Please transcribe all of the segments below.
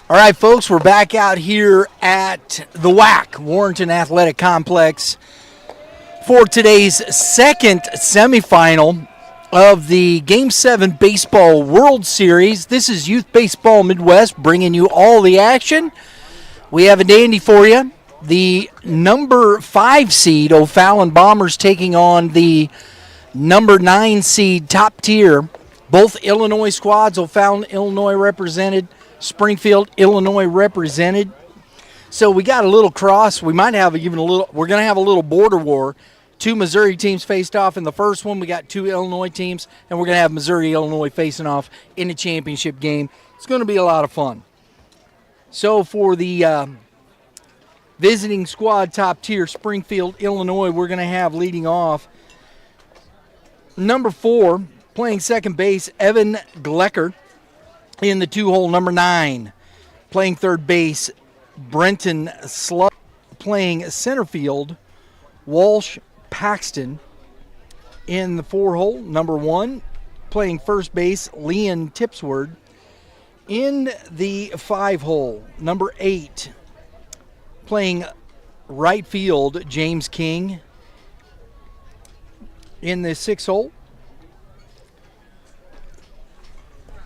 All right, folks, we're back out here at the Warrenton Athletic Complex for today's second semifinal of the Game 7 Baseball World Series. This is Youth Baseball Midwest bringing you all the action. We have a dandy for you. The number 5 seed, O'Fallon Bombers, taking on the number 9 seed, Top Tier. Both Illinois squads, O'Fallon, Illinois represented, Springfield, Illinois represented. So we got a little cross. We might have even a little. We're going to have a little border war. 2 Missouri teams faced off in the first one. We got 2 Illinois teams, and we're going to have Missouri, Illinois facing off in the championship game. It's going to be a lot of fun. So for the visiting squad, Top Tier, Springfield, Illinois, we're going to have leading off number 4, playing second base, Evan Glecker. In the 2-hole, number 9, playing third base, Brenton Slug. Playing center field, Walsh Paxton. In the 4-hole, number 1, playing first base, Leon Tipsword. In the 5-hole, number 8, playing right field, James King. In the 6-hole,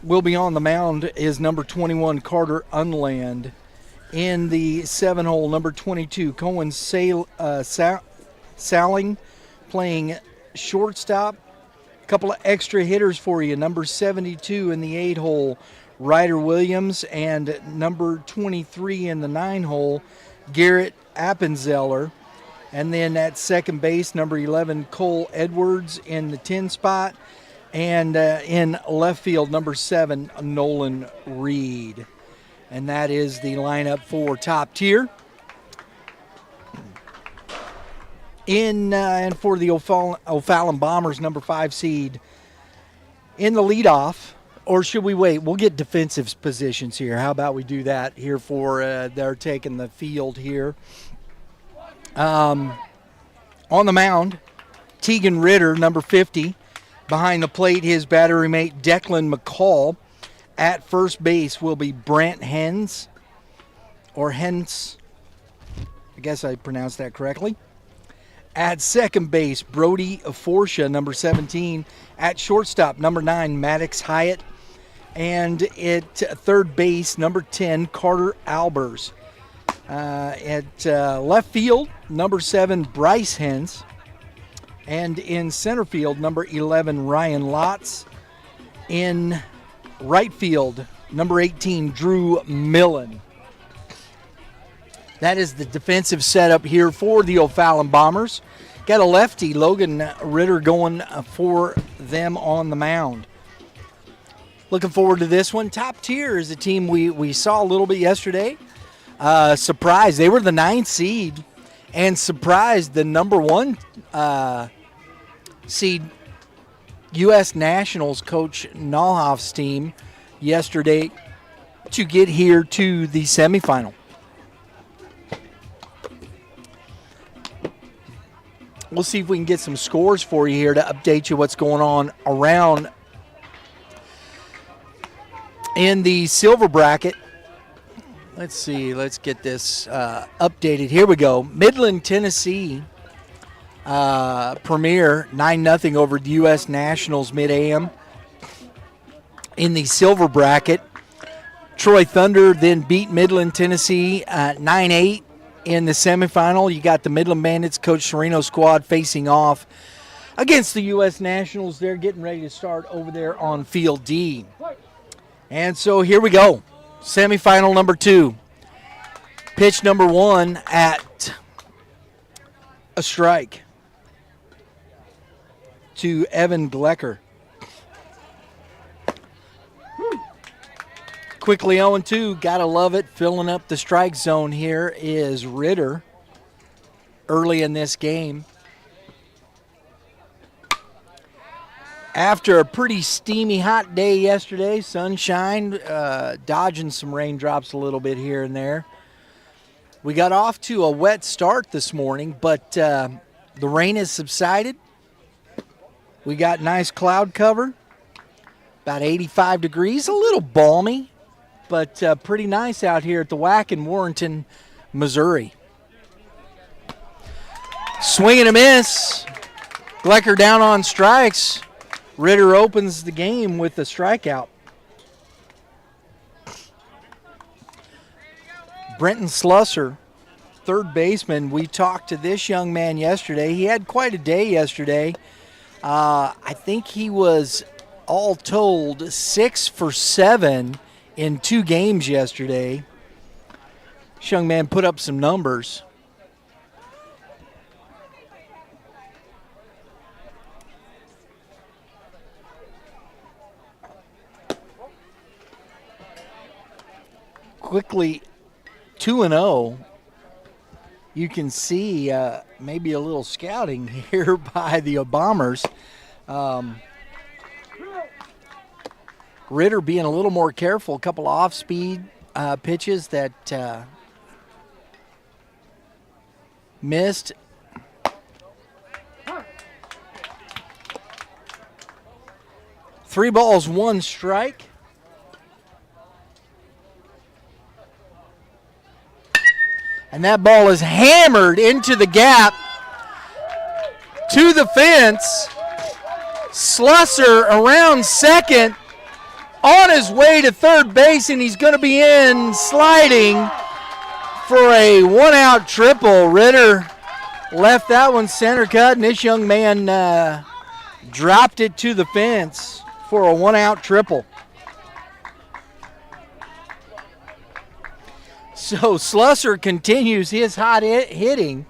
will be on the mound is number 21, Carter Unland. In the 7-hole, number 22, Cohen Salling, playing shortstop. A couple of extra hitters for you. Number 72 in the 8-hole, Ryder Williams. And number 23 in the 9-hole, Garrett Appenzeller. And then at second base, number 11, Cole Edwards in the 10 spot. And in left field, number 7, Nolan Reed. And that is the lineup for Top Tier. And for the O'Fallon Bombers, number 5 seed, in the leadoff, or should we wait? We'll get defensive positions here. How about we do that here for they're taking the field here. On the mound, Tegan Ritter, number 50. Behind the plate, his battery mate, Declan McCall. At first base will be Brant Hens, or Hens. I guess I pronounced that correctly. At second base, Brody Forsha, number 17. At shortstop, number 9, Maddox Hyatt. And at third base, number 10, Carter Albers. At left field, number 7, Bryce Hens. And in center field, number 11, Ryan Lotz. In right field, number 18, Drew Millen. That is the defensive setup here for the O'Fallon Bombers. Got a lefty, Logan Ritter, going for them on the mound. Looking forward to this one. Top Tier is a team we saw a little bit yesterday. Surprise, they were the 9th seed and surprised the number 1 seed U.S. Nationals coach Nalhoff's team yesterday to get here to the semifinal. We'll see if we can get some scores for you here to update you what's going on around in the silver bracket. Let's see. Let's get this updated. Here we go. Midland, Tennessee. Premier 9-0 over the U.S. Nationals mid-AM. In the silver bracket, Troy Thunder then beat Midland, Tennessee 9-8 in the semifinal. You got the Midland Bandits, Coach Sereno's squad, facing off against the U.S. Nationals. They're getting ready to start over there on Field D. And so here we go. Semifinal number 2. Pitch number 1 at a strike to Evan Glecker. Quickly 0-2, gotta love it. Filling up the strike zone here is Ritter early in this game. After a pretty steamy hot day yesterday, sunshine, dodging some raindrops a little bit here and there. We got off to a wet start this morning, but the rain has subsided. We got nice cloud cover, about 85 degrees, a little balmy. but pretty nice out here at the WAC in Warrenton, Missouri. Swing and a miss. Glecker down on strikes. Ritter opens the game with a strikeout. Brenton Slusser, third baseman. We talked to this young man yesterday. He had quite a day yesterday. I think he was, all told, 6 for 7 in 2 games yesterday. This young man put up some numbers. Quickly 2-0. You can see maybe a little scouting here by the Bombers. Ritter being a little more careful, a couple off-speed pitches that missed. Three balls, one strike. And that ball is hammered into the gap to the fence. Slusser around second, on his way to third base, and he's going to be in sliding for a one-out triple. Ritter left that one center cut, and this young man dropped it to the fence for a one-out triple. So Slusser continues his hot hitting.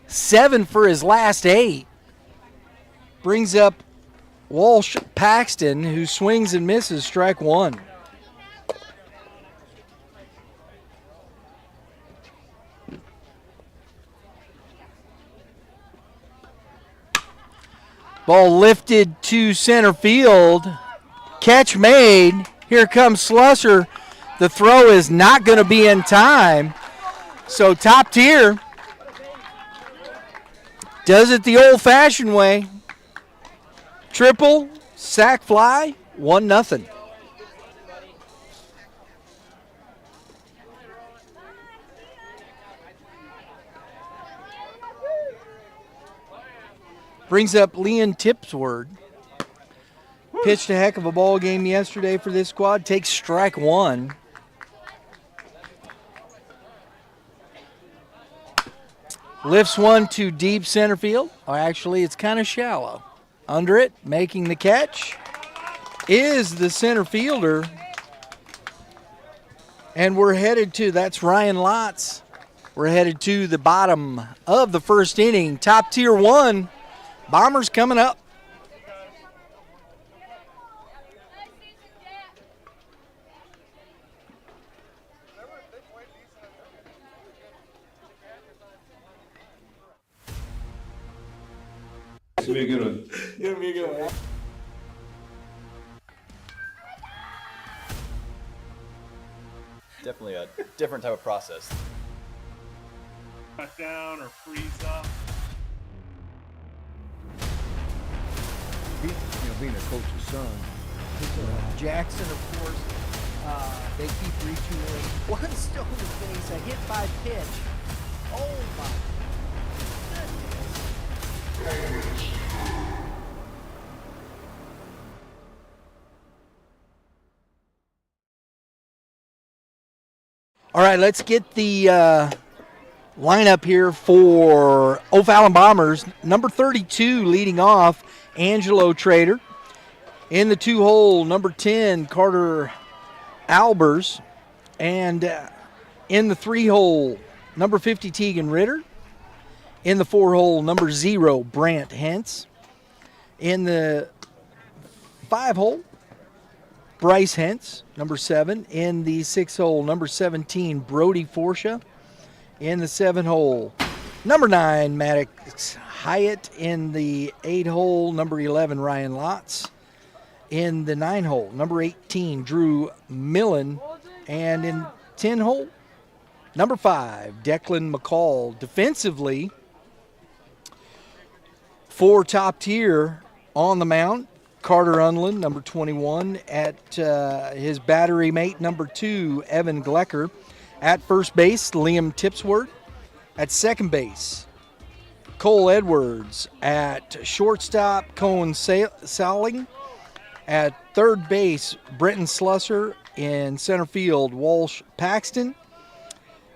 7 for his last 8. Brings up Walsh Paxton, who swings and misses, strike 1. Ball lifted to center field. Catch made. Here comes Slusser. The throw is not going to be in time. So Top Tier does it the old-fashioned way. Triple, sac fly, 1-0. Brings up Leon Tipsword. Pitched a heck of a ball game yesterday for this squad. Takes strike 1. Lifts one to deep center field. Oh, actually, it's kind of shallow. Under it, making the catch, is the center fielder. And we're headed to, that's Ryan Lotz. We're headed to the bottom of the first inning. Top Tier 1. Bombers coming up. It's gonna be a good one. It's gonna be a good one. Definitely a different type of process. Cut down or freeze up. Being a coach's son. Jackson, of course, they keep retooling. One stone to face, a hit by pitch. Oh my goodness. All right, let's get the lineup here for O'Fallon Bombers. Number 32 leading off, Angelo Trader. In the 2-hole, number 10, Carter Albers. And in the 3-hole, number 50, Tegan Ritter. In the 4-hole, number 0, Brant Hentz. In the 5-hole, Bryce Hentz, number 7. In the 6-hole, number 17, Brody Forsha. In the 7-hole, number 9, Maddox Hyatt. In the 8-hole, number 11, Ryan Lotz. In the 9-hole, number 18, Drew Millen. And in 10-hole, number 5, Declan McCall. Defensively, for Top Tier on the mound, Carter Unland, number 21, at his battery mate, number 2, Evan Glecker. At first base, Liam Tipsworth. At second base, Cole Edwards. At shortstop, Cohen Sowling. At third base, Brenton Slusser. In center field, Walsh Paxton.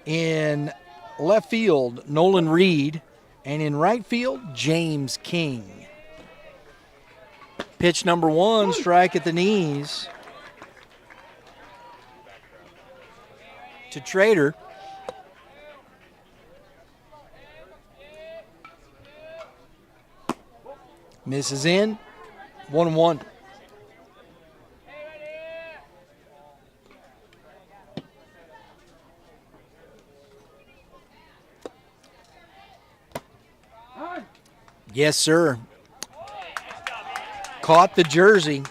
In left field, Nolan Reed. And in right field, James King. Pitch number 1, strike at the knees to Trader. Misses in, 1-1. Yes, sir. Caught the jersey.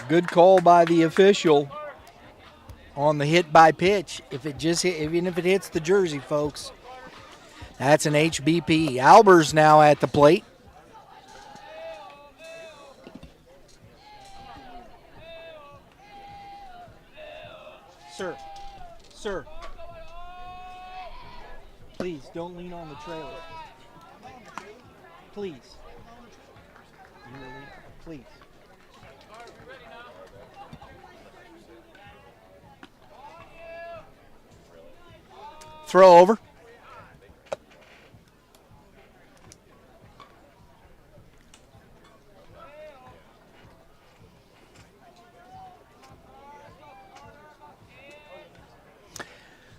Good call by the official on the hit by pitch. If it just hit, even if it hits the jersey, folks, that's an HBP. Albers now at the plate. Sir, please don't lean on the trailer. Please. Please. Throw over.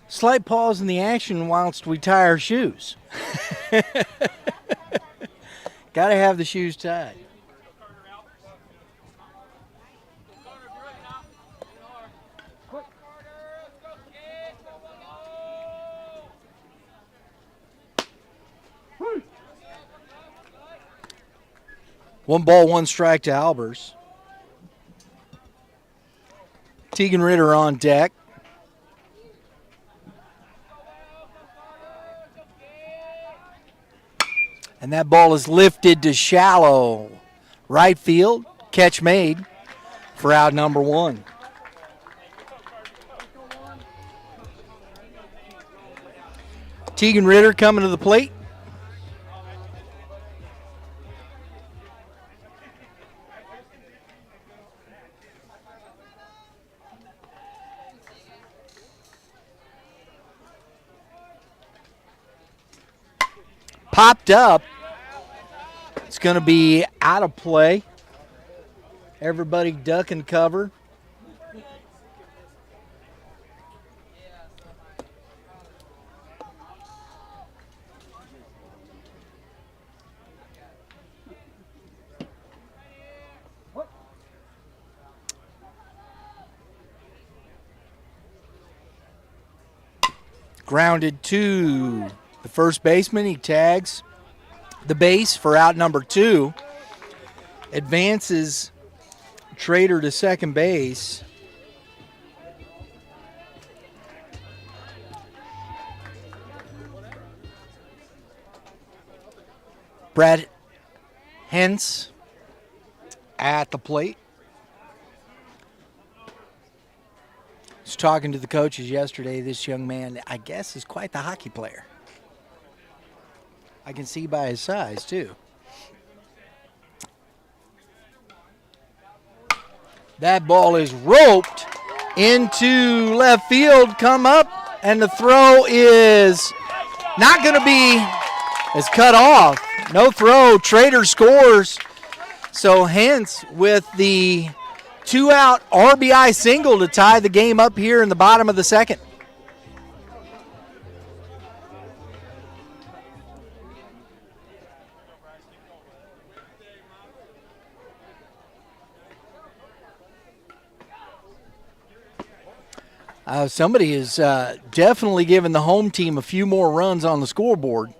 Slight pause in the action whilst we tie our shoes. Got to have the shoes tied. One ball, one strike to Albers. Tegan Ritter on deck. And that ball is lifted to shallow. Right field, catch made for out number 1. Tegan Ritter coming to the plate. Popped up. It's going to be out of play. Everybody duck and cover. Grounded to the first baseman. He tags the base for out number 2. Advances Trader to second base. Brad Hentz at the plate. I was talking to the coaches yesterday. This young man, I guess, is quite the hockey player. I can see by his size, too. That ball is roped into left field, come up, and the throw is not going to be, it's cut off. No throw. Trader scores. So Hentz with the 2-out RBI single to tie the game up here in the bottom of the second. Somebody is definitely giving the home team a few more runs on the scoreboard.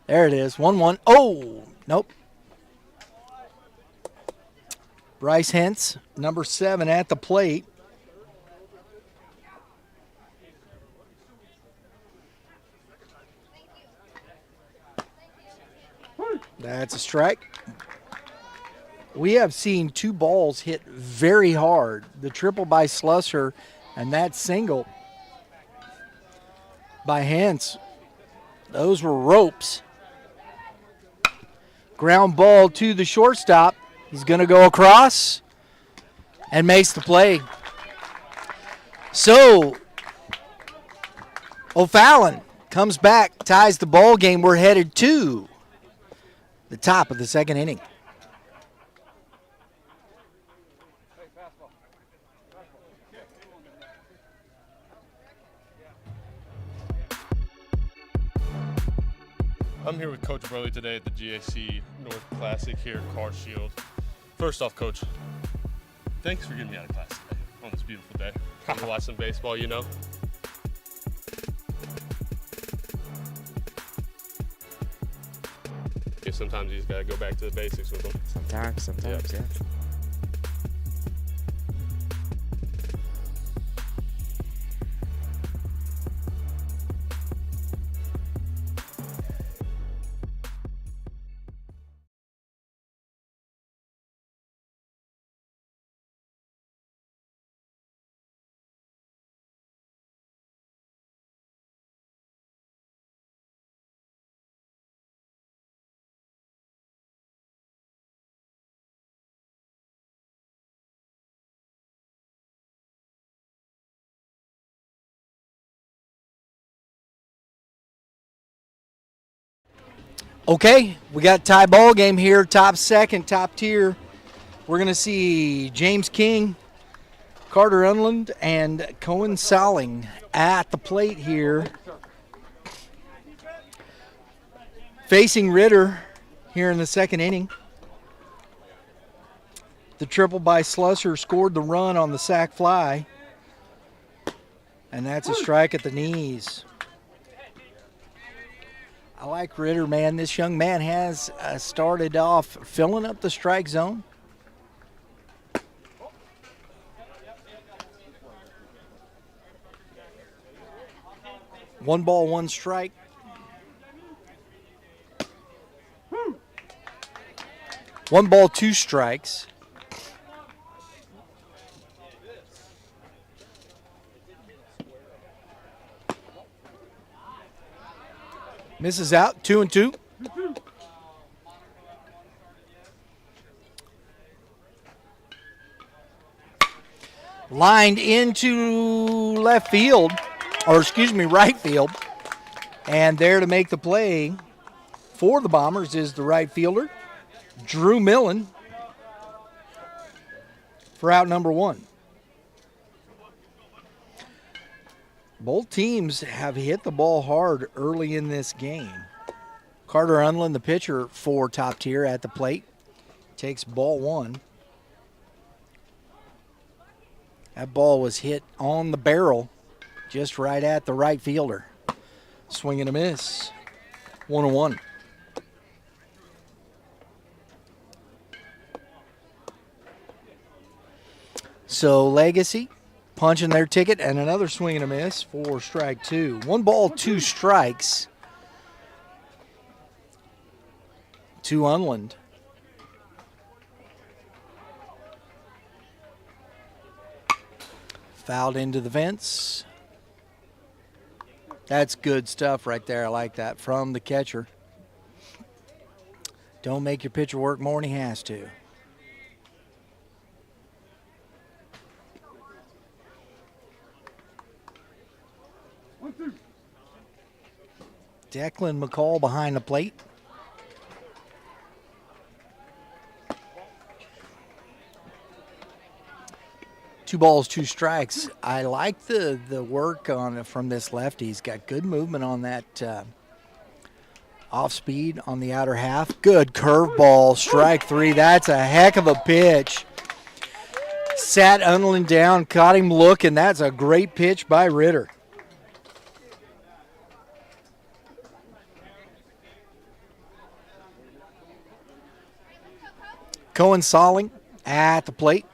There it is, 1-1. Oh, nope. Bryce Hentz, number 7 at the plate. That's a strike. We have seen two balls hit very hard. The triple by Slusser and that single by Hance. Those were ropes. Ground ball to the shortstop. He's going to go across and makes the play. So, O'Fallon comes back, ties the ball game. We're headed to the top of the second inning. I'm here with Coach Burley today at the GAC North Classic here at Car Shield. First off, Coach, thanks for getting me out of class today on this beautiful day. I'm gonna watch some baseball, you know. Sometimes you just gotta go back to the basics with them. Sometimes, yeah. Okay, we got tie ball game here, top second, top tier. We're going to see James King, Carter Unland, and Cohen Salling at the plate here. Facing Ritter here in the second inning. The triple by Slusser scored the run on the sac fly. And that's a strike at the knees. I like Ritter, man. This young man has started off filling up the strike zone. One ball, one strike. One ball, two strikes. Misses out, 2-2. Lined into left field, or excuse me, right field. And there to make the play for the Bombers is the right fielder, Drew Millen, for out number one. Both teams have hit the ball hard early in this game. Carter Unland, the pitcher for top tier at the plate, takes ball one. That ball was hit on the barrel, just right at the right fielder. Swing and a miss. 1-1. So Legacy punching their ticket, and another swing and a miss for strike two. One ball, two strikes to Unland. Fouled into the fence. That's good stuff right there. I like that from the catcher. Don't make your pitcher work more than he has to. Declan McCall behind the plate. Two balls, two strikes. I like the work on from this lefty. He's got good movement on that off speed on the outer half. Good curveball, strike three. That's a heck of a pitch. Sat Unland down, caught him looking. That's a great pitch by Ritter. Cohen Salling at the plate.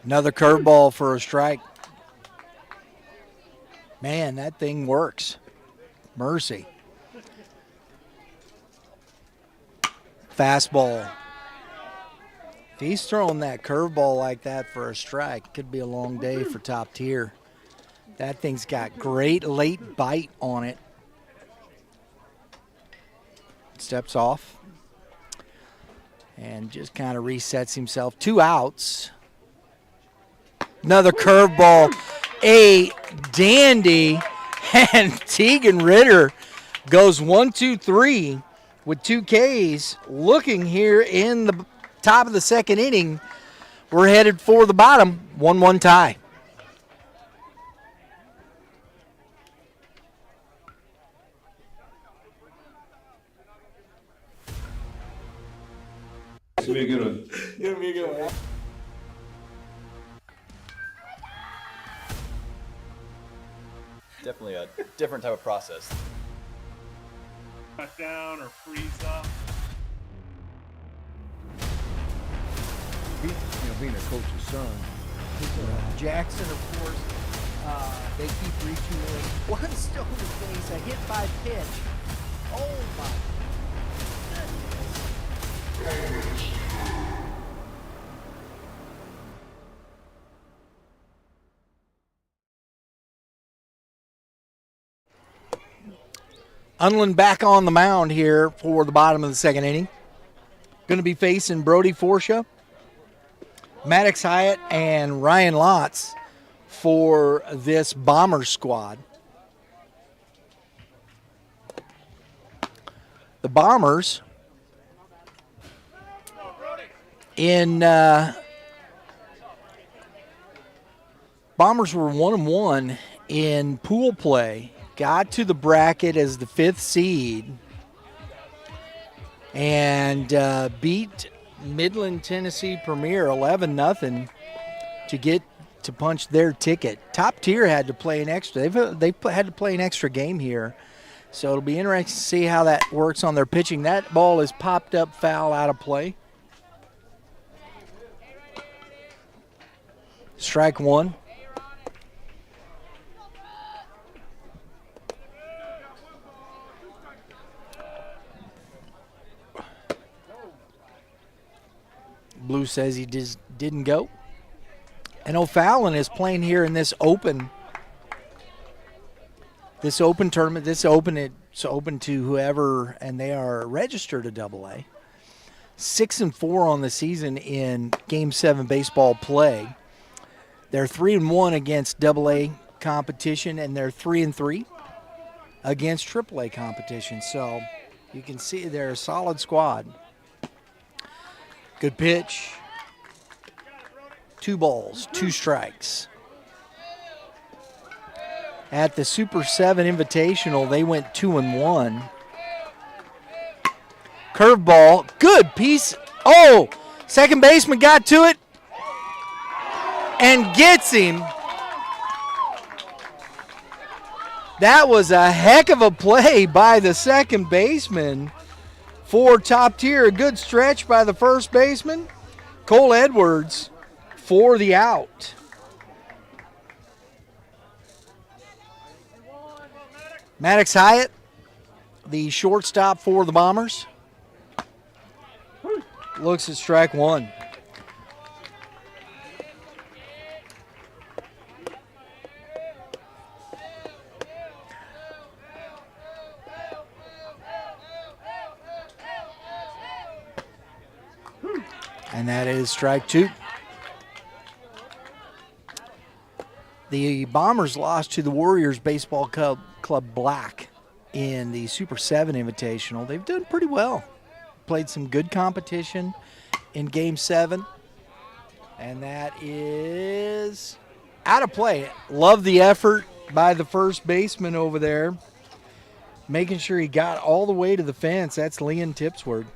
Another curveball for a strike. Man, that thing works. Mercy. Fastball. If he's throwing that curveball like that for a strike, it could be a long day for Top Tier. That thing's got great late bite on it. Steps off and just kind of resets himself. 2 outs. Another curveball, a dandy, and Tegan Ritter goes 1-2-3 with 2 Ks. Looking here in the top of the second inning, we're headed for the bottom, 1-1 tie. Give me a good one. Definitely a different type of process. Cut down or freeze up. Being a coach's son. Jackson, of course, they keep reaching in. One stone to face, a hit by pitch. Oh my goodness. Unland back on the mound here for the bottom of the second inning. Going to be facing Brody Forsha, Maddox Hyatt, and Ryan Lotz for this Bomber squad. The Bombers Bombers were 1-1 in pool play. Got to the bracket as the 5th seed and beat Midland Tennessee Premier 11-0 to get to punch their ticket. Top Tier had to play an extra. They had to play an extra game here, so it'll be interesting to see how that works on their pitching. That ball is popped up foul out of play. Strike 1. Blue says he didn't go. And O'Fallon is playing here in this open tournament. It's open to whoever, and they are registered to AA. 6-4 on the season in Game 7 baseball play. They're 3-1 against AA competition, and they're 3-3 against AAA competition. So you can see they're a solid squad. Good pitch. 2 balls, 2 strikes. At the Super 7 Invitational, they went 2-1. Curveball, good piece. Oh, second baseman got to it and gets him. That was a heck of a play by the second baseman. For Top Tier, a good stretch by the first baseman, Cole Edwards, for the out. Maddox Hyatt, the shortstop for the Bombers, looks at strike 1. And that is strike 2. The Bombers lost to the Warriors Baseball Club Black in the Super 7 Invitational. They've done pretty well. Played some good competition in Game 7. And that is out of play. Love the effort by the first baseman over there, making sure he got all the way to the fence. That's Leon Tipsword.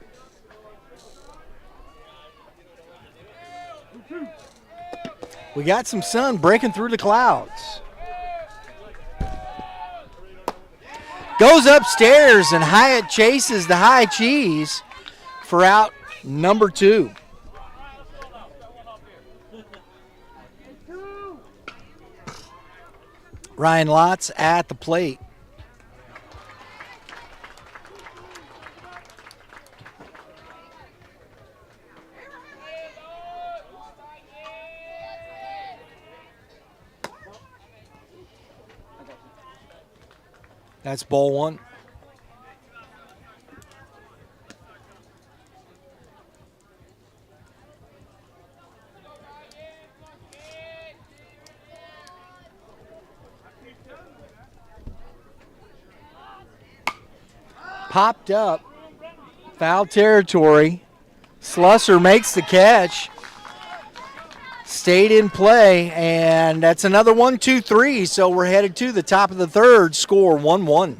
We got some sun breaking through the clouds. Goes upstairs, and Hyatt chases the high cheese for out number 2. Ryan Lotz at the plate. That's ball one. Popped up. Foul territory. Slusser makes the catch. Stayed in play, and that's another 1-2-3, so we're headed to the top of the third, score 1-1.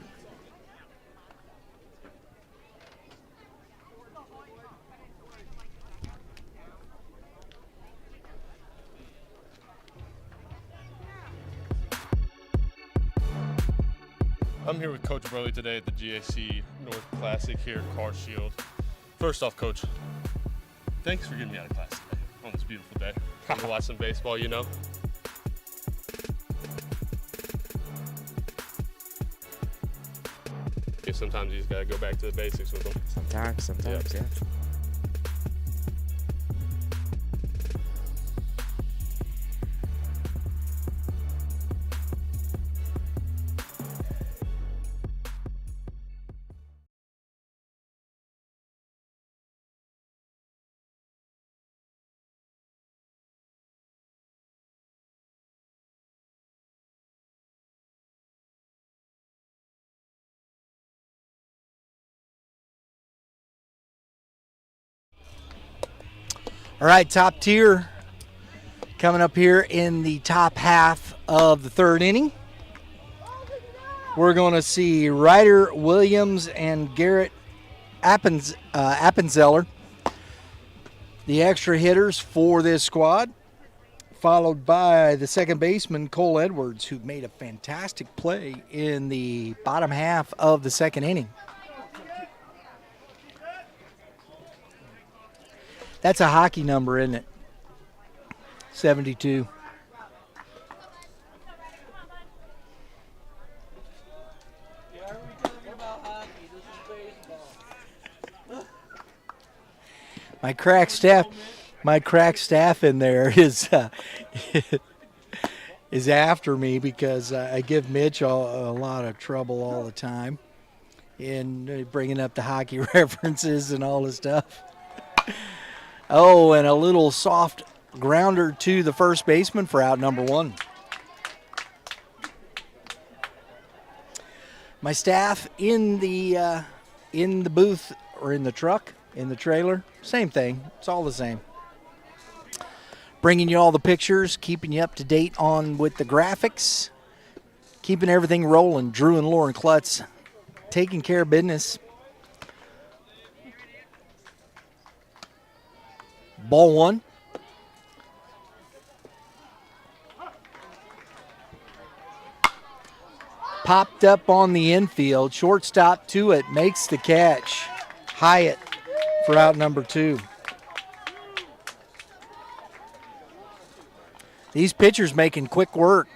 I'm here with Coach Burley today at the GAC North Classic here at Car Shield. First off, Coach, thanks for getting me out of class today on this beautiful day. I'm gonna watch some baseball, you know. Sometimes you just gotta go back to the basics with them. Sometimes, yeah. All right, top tier coming up here in the top half of the third inning. We're going to see Ryder Williams and Garrett Appenzeller, the extra hitters for this squad, followed by the second baseman, Cole Edwards, who made a fantastic play in the bottom half of the second inning. That's a hockey number, isn't it? 72. My crack staff in there is is after me because I give Mitch a lot of trouble all the time in bringing up the hockey references and all this stuff. Oh, and a little soft grounder to the first baseman for out number one. My staff in the booth or in the truck, in the trailer, same thing. It's all the same. Bringing you all the pictures, keeping you up to date on with the graphics, keeping everything rolling. Drew and Lauren Klutz taking care of business. Ball one. Popped up on the infield. Shortstop to it. Makes the catch. Hyatt for out number two. These pitchers making quick work.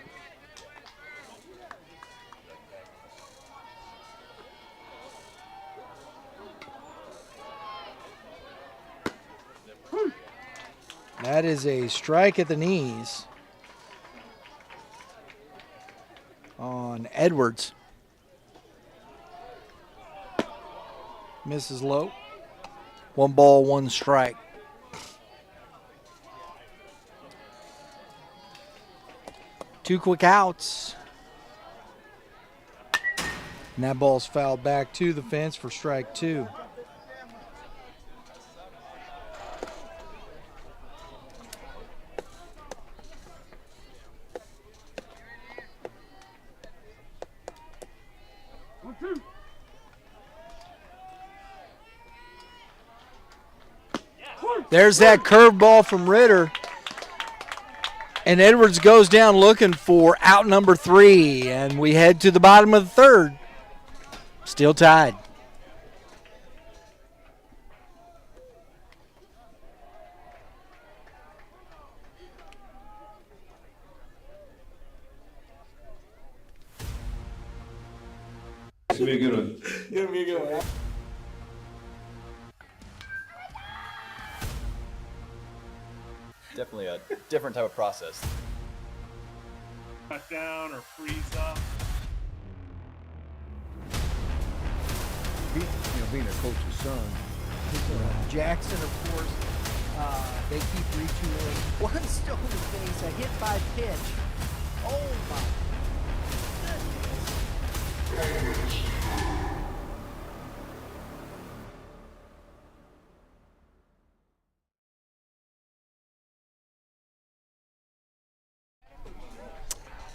That is a strike at the knees on Edwards. Misses low. 1 ball, 1 strike. Two quick outs. And that ball's fouled back to the fence for strike 2. There's that curveball from Ritter. And Edwards goes down looking for out number 3. And we head to the bottom of the third. Still tied. Give me a good one. Definitely a different type of process. Cut down or freeze up. being a coach's son. Jackson, of course, they keep retooling. One stolen base, a hit by pitch. Oh my goodness.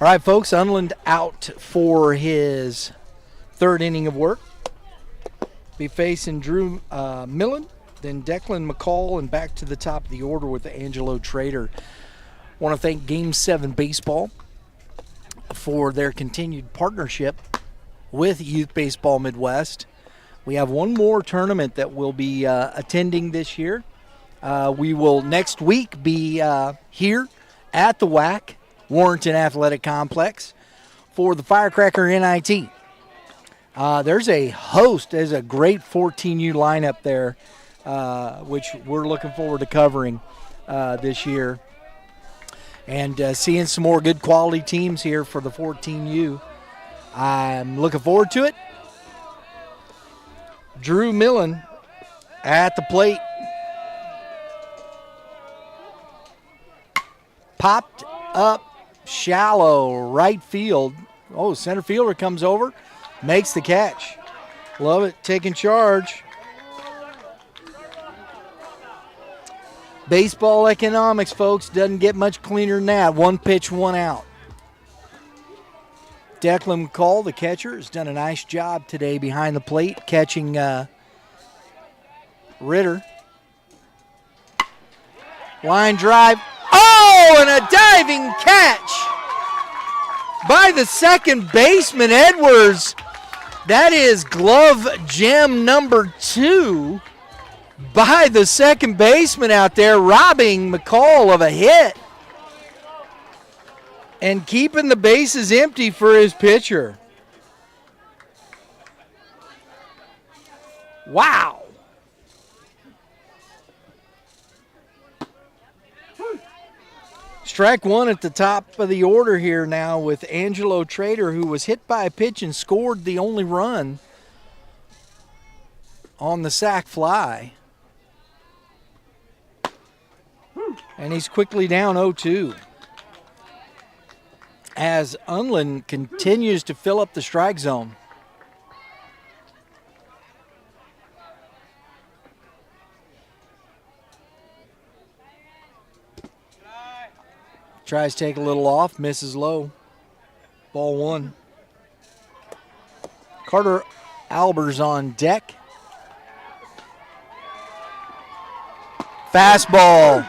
All right, folks, Unland out for his third inning of work. Be facing Drew Millen, then Declan McCall, and back to the top of the order with Angelo Trader. Want to thank Game 7 Baseball for their continued partnership with Youth Baseball Midwest. We have one more tournament that we'll be attending this year. We will next week be here at the WAC, Warrenton Athletic Complex, for the Firecracker NIT. There's a great 14U lineup there, which we're looking forward to covering this year. And seeing some more good quality teams here for the 14U. I'm looking forward to it. Drew Millen at the plate. Popped up shallow right field. Oh, center fielder comes over, makes the catch. Love it, taking charge. Baseball economics, folks, doesn't get much cleaner than that. One pitch, one out. Declan McCall, the catcher, has done a nice job today behind the plate, catching Ritter. Line drive. Oh, and a diving catch by the second baseman, Edwards. That is glove gem number 2 by the second baseman out there, robbing McCall of a hit and keeping the bases empty for his pitcher. Wow. Strike one at the top of the order here now with Angelo Trader, who was hit by a pitch and scored the only run on the sac fly. And he's quickly down 0-2. As Unland continues to fill up the strike zone. Tries to take a little off, misses low. Ball 1. Carter Albers on deck. Fastball.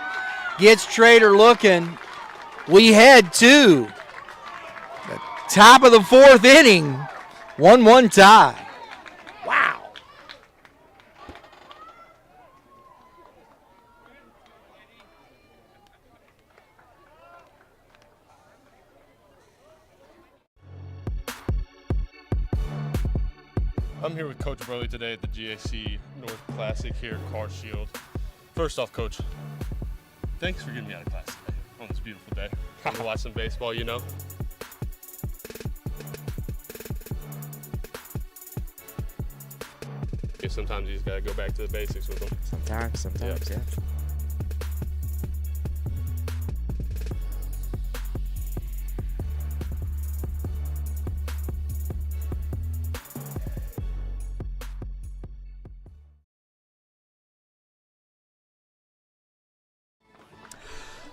Gets Trader looking. We head to the top of the 4th inning. 1-1 tie. Wow. I'm here with Coach Burley today at the GAC North Classic here at Car Shield. First off, Coach, thanks for getting me out of class today on this beautiful day. I'm gonna watch some baseball, you know. Guess sometimes you just gotta go back to the basics with them. Sometimes, yeah.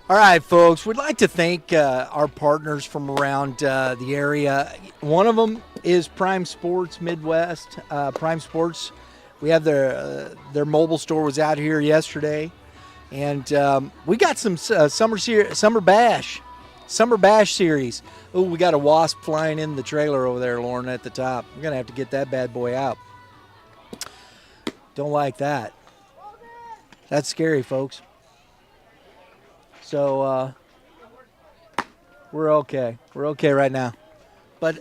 All right, folks, we'd like to thank our partners from around the area. One of them is Prime Sports Midwest. Prime Sports, we have their mobile store was out here yesterday, and we got some summer bash series. Oh, we got a wasp flying in the trailer over there, Lauren, at the top. We're gonna have to get that bad boy out. Don't like that. That's scary, folks. So we're okay. We're okay right now. But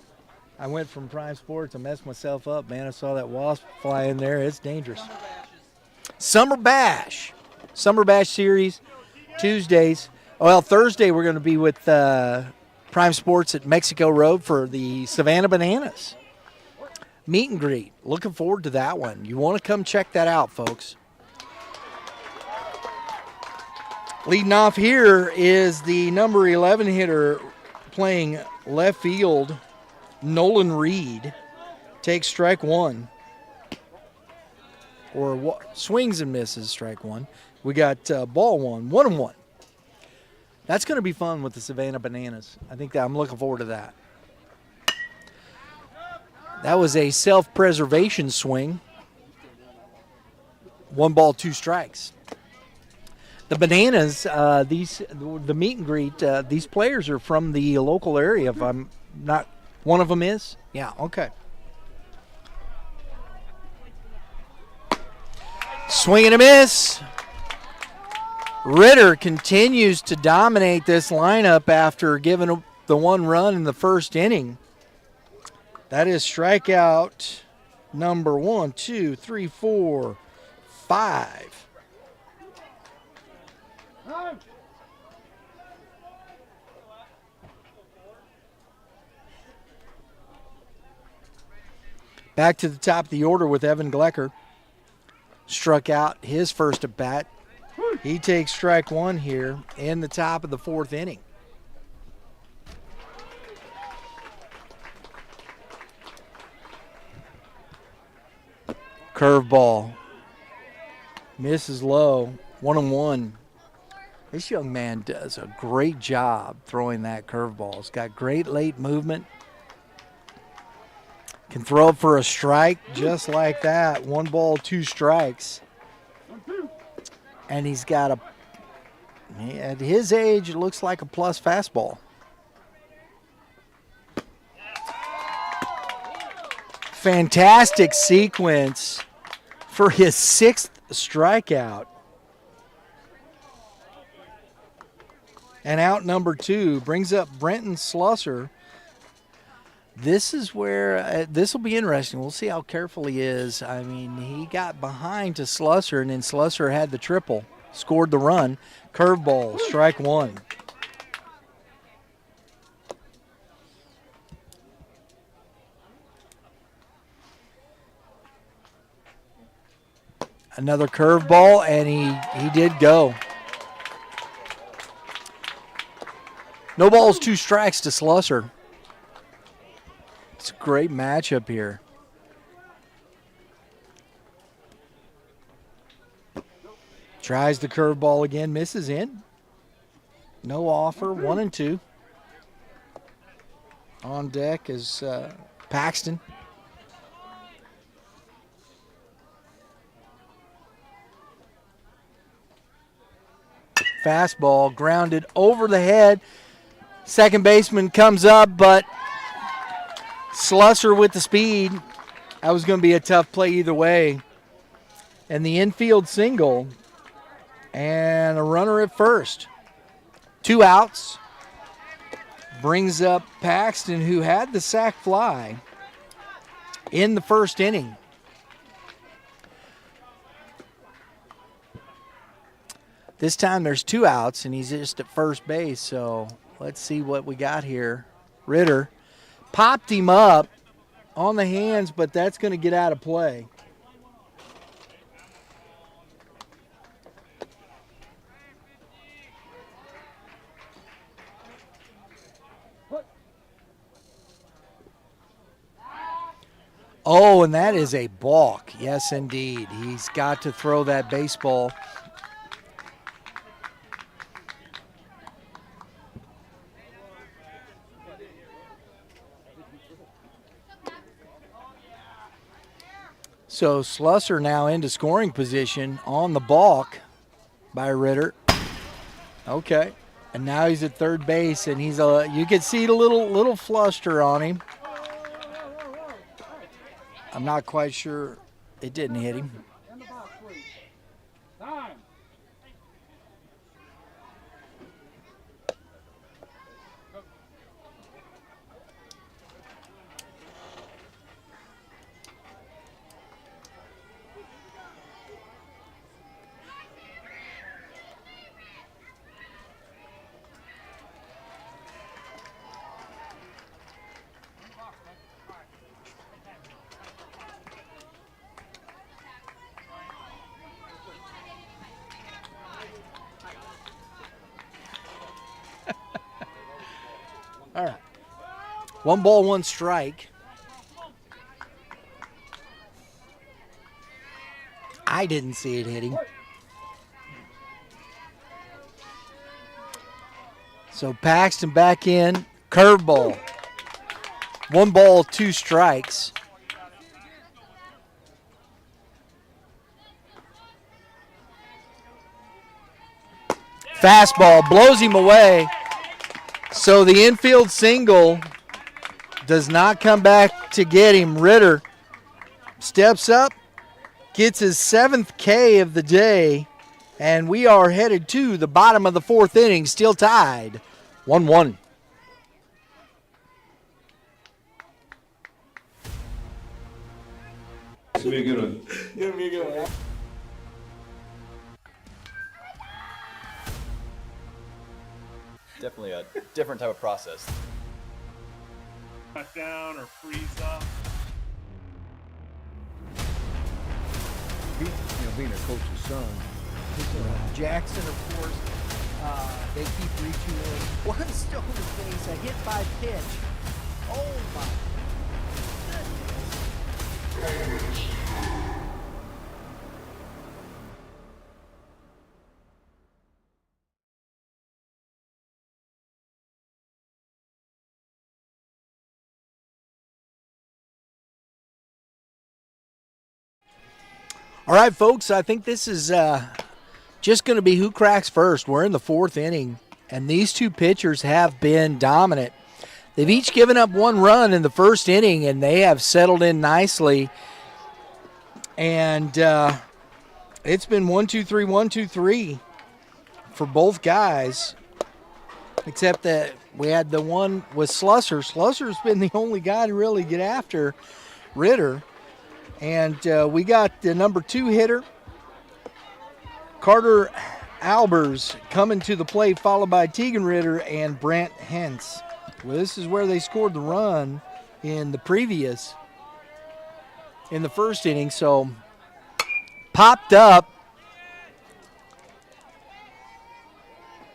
I went from Prime Sports. I messed myself up, man. I saw that wasp fly in there. It's dangerous. Summer Bash series, Tuesdays. Well, Thursday we're going to be with Prime Sports at Mexico Road for the Savannah Bananas. meet and greet. Looking forward to that one. You want to come check that out, folks. Leading off here is the number 11 hitter playing left field, Nolan Reed. Takes strike one. Or swings and misses strike one. We got ball one, 1-1. That's going to be fun with the Savannah Bananas. I think I'm looking forward to that. That was a self-preservation swing. 1 ball, 2 strikes. The Bananas, the meet and greet, these players are from the local area. If I'm not, one of them is? Yeah, okay. Swing and a miss. Ritter continues to dominate this lineup after giving the 1 run in the first inning. That is strikeout number 1, 2, 3, 4, 5. Back to the top of the order with Evan Glecker. Struck out his first at bat. He takes strike 1 here in the top of the 4th inning. Curveball. Misses low. 1-1. This young man does a great job throwing that curveball. He's got great late movement. Can throw it for a strike just like that. 1 ball, 2 strikes. And he's got at his age, it looks like a plus fastball. Fantastic sequence for his 6th strikeout. And out number 2 brings up Brenton Slusser. This is where this will be interesting. We'll see how careful he is. I mean, he got behind to Slusser, and then Slusser had the triple, scored the run. Curveball, strike 1. Another curveball, and he did go. No balls, 2 strikes to Slusser. It's a great matchup here. Tries the curveball again, misses in. No offer, 1-2. On deck is Paxton. Fastball grounded over the head. Second baseman comes up, but Slusser with the speed. That was going to be a tough play either way. And the infield single and a runner at first. 2 outs. Brings up Paxton, who had the sac fly in the first inning. This time there's 2 outs, and he's just at first base, so let's see what we got here. Ritter popped him up on the hands, but that's going to get out of play. Oh, and that is a balk. Yes, indeed. He's got to throw that baseball. So Slusser now into scoring position on the balk by Ritter. Okay. And now he's at third base, and you can see the little fluster on him. I'm not quite sure. It didn't hit him. All right. 1 ball, 1 strike. I didn't see it hitting. So Paxton back in. Curveball. 1 ball, 2 strikes. Fastball blows him away. So the infield single does not come back to get him. Ritter steps up, gets his 7th K of the day, and we are headed to the bottom of the 4th inning, still tied 1-1. It's gonna be a good one. Gonna be a good one. Definitely a different type of process. Cut down or freeze up. Being a coach's son. Jackson, of course, they keep reaching in. 1 stolen base, a hit by pitch. Oh my goodness. All right, folks, I think this is just going to be who cracks first. We're in the 4th inning, and these 2 pitchers have been dominant. They've each given up 1 run in the 1st inning, and they have settled in nicely. And it's been 1-2-3, 1-2-3 for both guys, except that we had the one with Slusser. Slusser's been the only guy to really get after Ritter. And we got the number 2 hitter, Carter Albers, coming to the plate, followed by Tegan Ritter and Brant Hentz. Well, this is where they scored the run in the 1st inning. So popped up,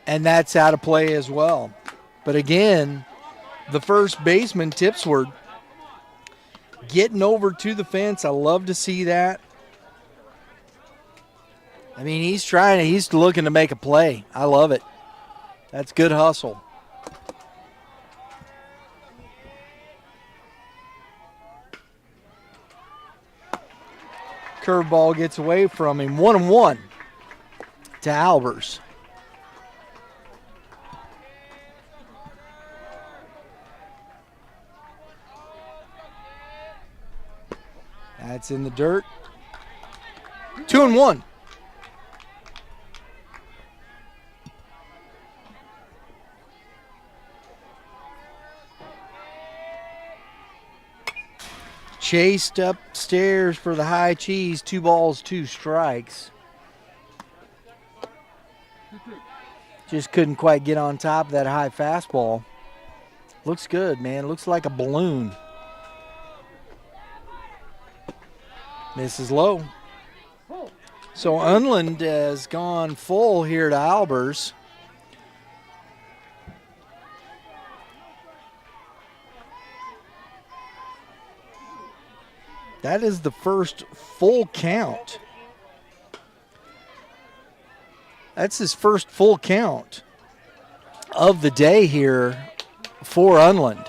and that's out of play as well. But again, the first baseman, Tipsword, getting over to the fence. I love to see that. I mean, he's looking to make a play. I love it. That's good hustle. Curveball gets away from him. 1-1 to Albers. That's in the dirt. 2-1. Chased upstairs for the high cheese. 2 balls, 2 strikes. Just couldn't quite get on top of that high fastball. Looks good, man. Looks like a balloon. Misses low. So Unland has gone full here to Albers. That is the first full count. That's his first full count of the day here for Unland.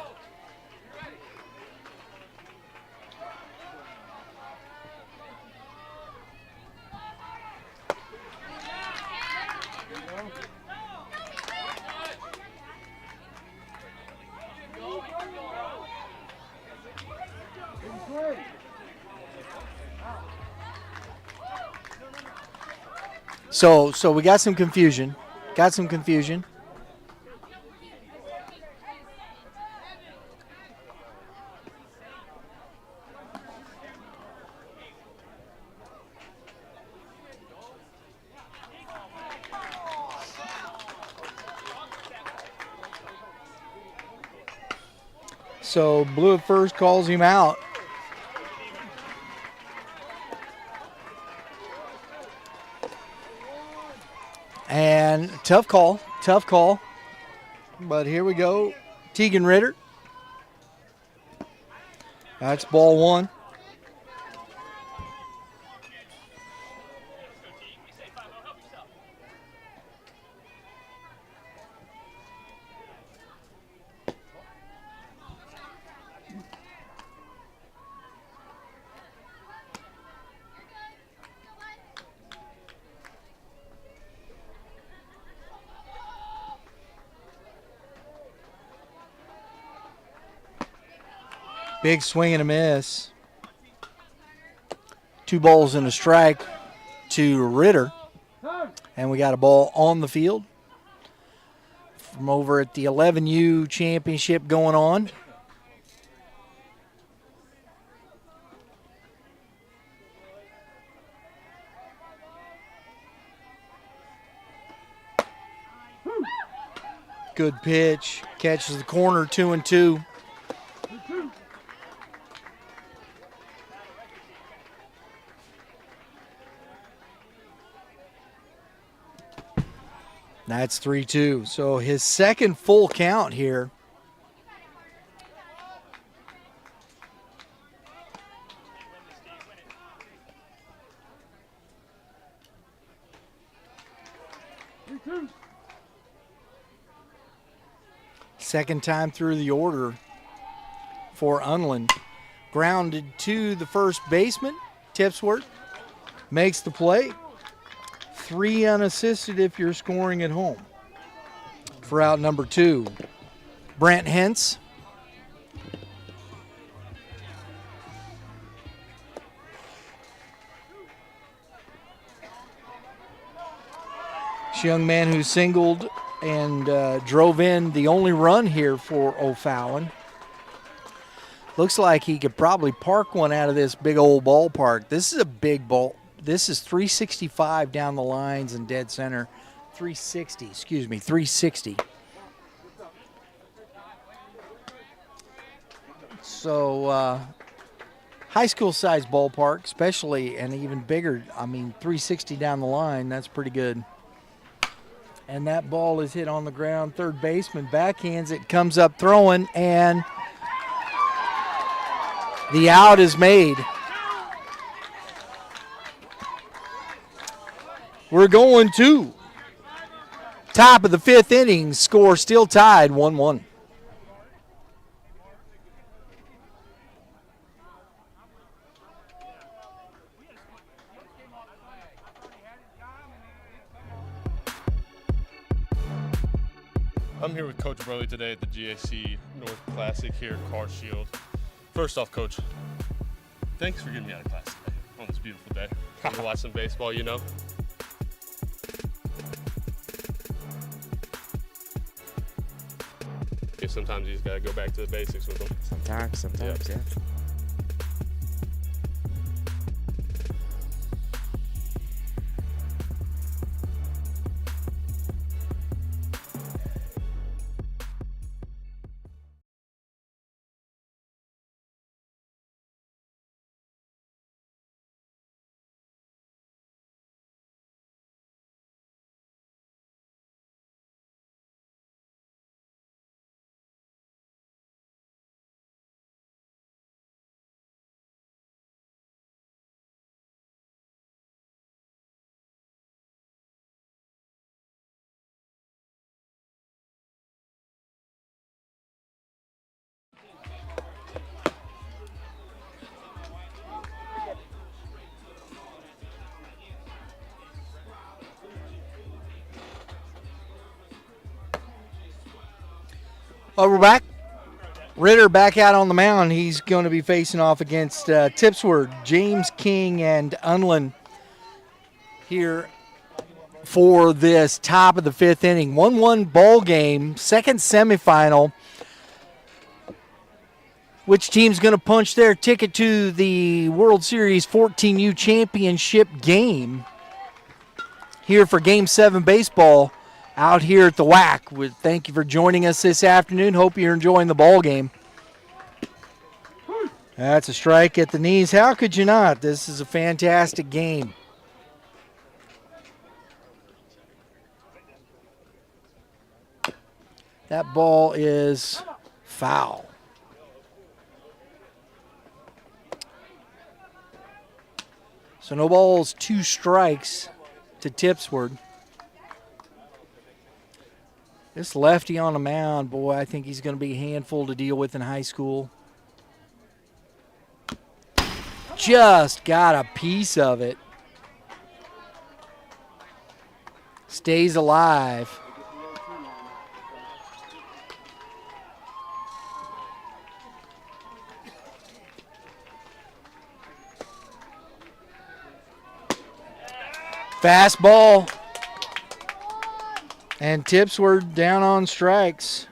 So we got some confusion. So Blue at first calls him out. And tough call. But here we go. Tegan Ritter. That's ball one. Big swing and a miss. 2 balls and a strike to Ritter. And we got a ball on the field from over at the 11U championship going on. Good pitch. Catches the corner, 2-2. That's 3-2. So his second full count here. Second time through the order for Unland. Grounded to the first baseman. Tipsworth makes the play. 3 unassisted if you're scoring at home. For out number 2, Brent Hentz. This young man who singled and drove in the only run here for O'Fallon. Looks like he could probably park one out of this big old ballpark. This is a big ball. This is 365 down the lines and dead center. 360. So high school size ballpark, especially, and even bigger. I mean, 360 down the line, that's pretty good. And that ball is hit on the ground. Third baseman backhands it, comes up throwing, and the out is made. We're going to top of the 5th inning. Score still tied 1-1. I'm here with Coach Burley today at the GAC North Classic here at Car Shield. First off, Coach, thanks for getting me out of class today on this beautiful day. I'm gonna watch some baseball, you know. Sometimes you just gotta go back to the basics with them. Sometimes, yeah. We're back. Ritter back out on the mound. He's going to be facing off against Tipsworth, James King, and Unland here for this top of the 5th inning. 1-1 ball game, second semifinal. Which team's going to punch their ticket to the World Series 14U championship game here for Game 7 baseball out here at the WAC. Thank you for joining us this afternoon. Hope you're enjoying the ball game. That's a strike at the knees. How could you not? This is a fantastic game. That ball is foul. So no balls, 2 strikes to Tipsward. This lefty on the mound, boy, I think he's going to be a handful to deal with in high school. Just got a piece of it. Stays alive. Fastball. And Tipsward down on strikes.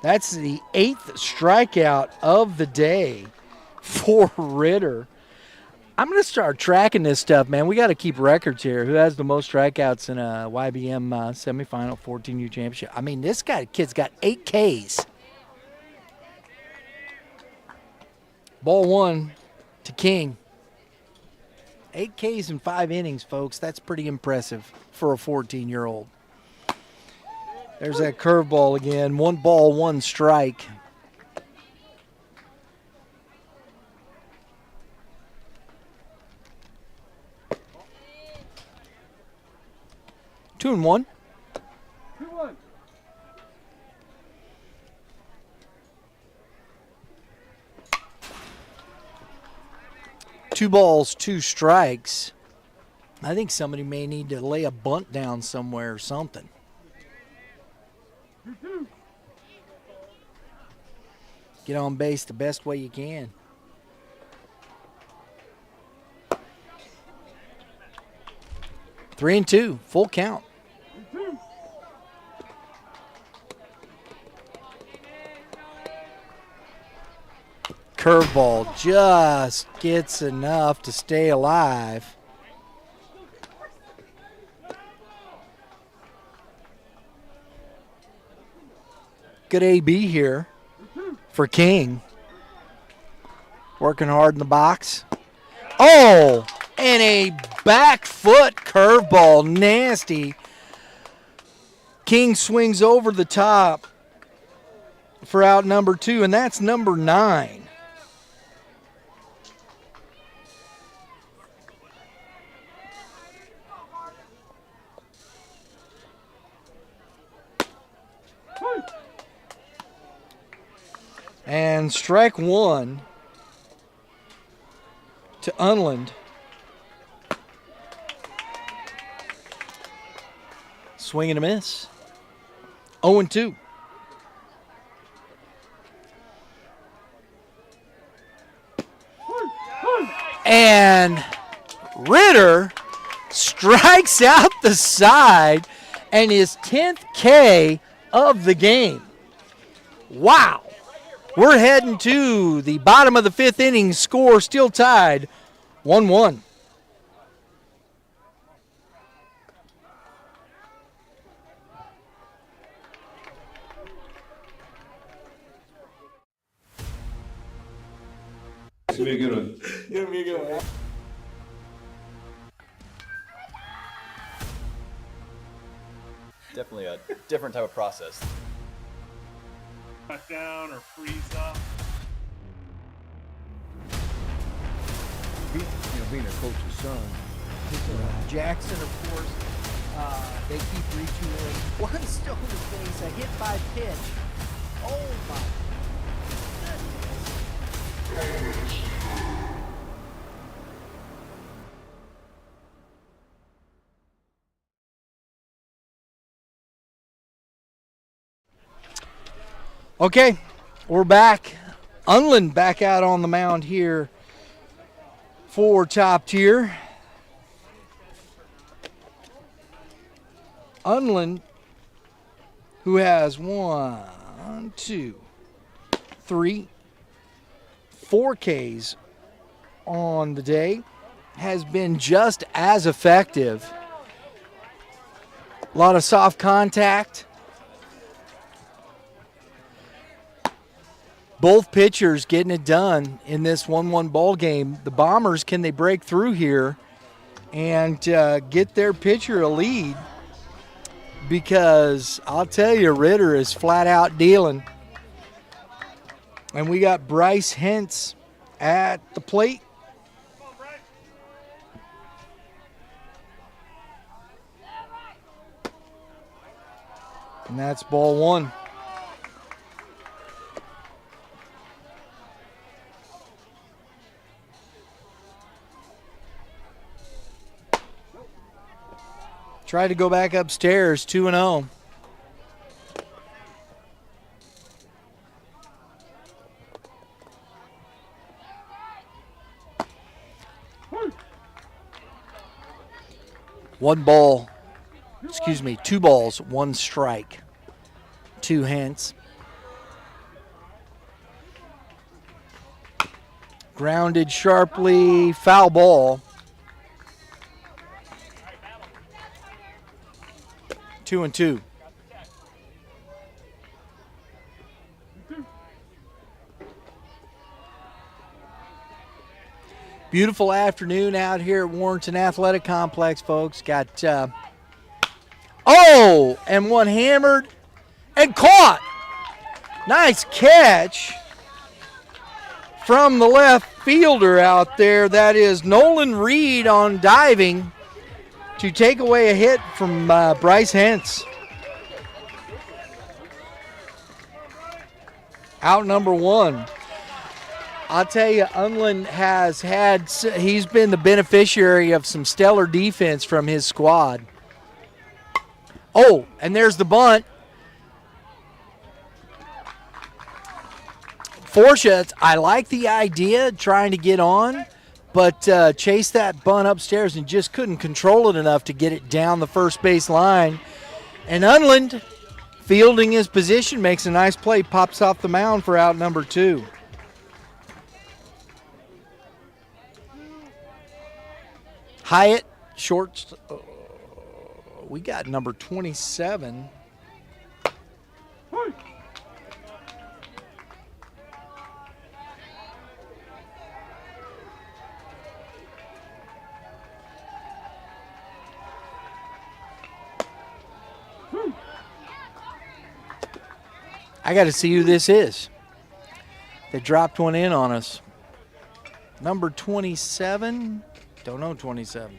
That's the 8th strikeout of the day for Ritter. I'm going to start tracking this stuff, man. We got to keep records here. Who has the most strikeouts in a YBM semifinal 14U championship? I mean, this kid's got 8 Ks. Ball 1 to King. 8 Ks in 5 innings, folks. That's pretty impressive for a 14-year-old. There's that curveball again. 1 ball, 1 strike. Two and one. 2-1. Two balls, 2 strikes. I think somebody may need to lay a bunt down somewhere or something. Get on base the best way you can. Three and 2, full count. Curveball just gets enough to stay alive. Good AB here for King. Working hard in the box. Oh, and a back foot curveball, nasty. King swings over the top for out number 2, and that's number 9. And strike 1 to Unland. Swing and a miss. 0-2. And Ritter strikes out the side and his 10th K of the game. Wow. We're heading to the bottom of the 5th inning. Score still tied 1-1. It's gonna be a good one. Gonna be a good one. Definitely a different type of process. Cut down or freeze up. Being a coach's son. Jackson, of course, they keep reaching in. One stolen base, a hit by pitch. Oh, my goodness. Okay, we're back. Unland back out on the mound here for top tier. Unland, who has 1, 2, 3, 4 Ks on the day, has been just as effective. A lot of soft contact. Both pitchers getting it done in this 1-1 ball game. The Bombers, can they break through here and get their pitcher a lead? Because I'll tell you, Ritter is flat out dealing. And we got Bryce Hentz at the plate. And that's ball one. Tried to go back upstairs, 2-0. Two balls, one strike. 2 Hentz. Grounded sharply, foul ball. 2-2. Beautiful afternoon out here at Warrenton Athletic Complex, folks. Got, and one hammered and caught. Nice catch from the left fielder out there. That is Nolan Reed on diving to take away a hit from Bryce Hentz. Out number one. I'll tell you, Unland he's been the beneficiary of some stellar defense from his squad. Oh, and there's the bunt. Forsha, I like the idea, trying to get on, but chased that bunt upstairs and just couldn't control it enough to get it down the first base line. And Unland, fielding his position, makes a nice play, pops off the mound for out number two. Hyatt, short. We got number 27. I got to see who this is. They dropped one in on us. Number 27. Don't know 27.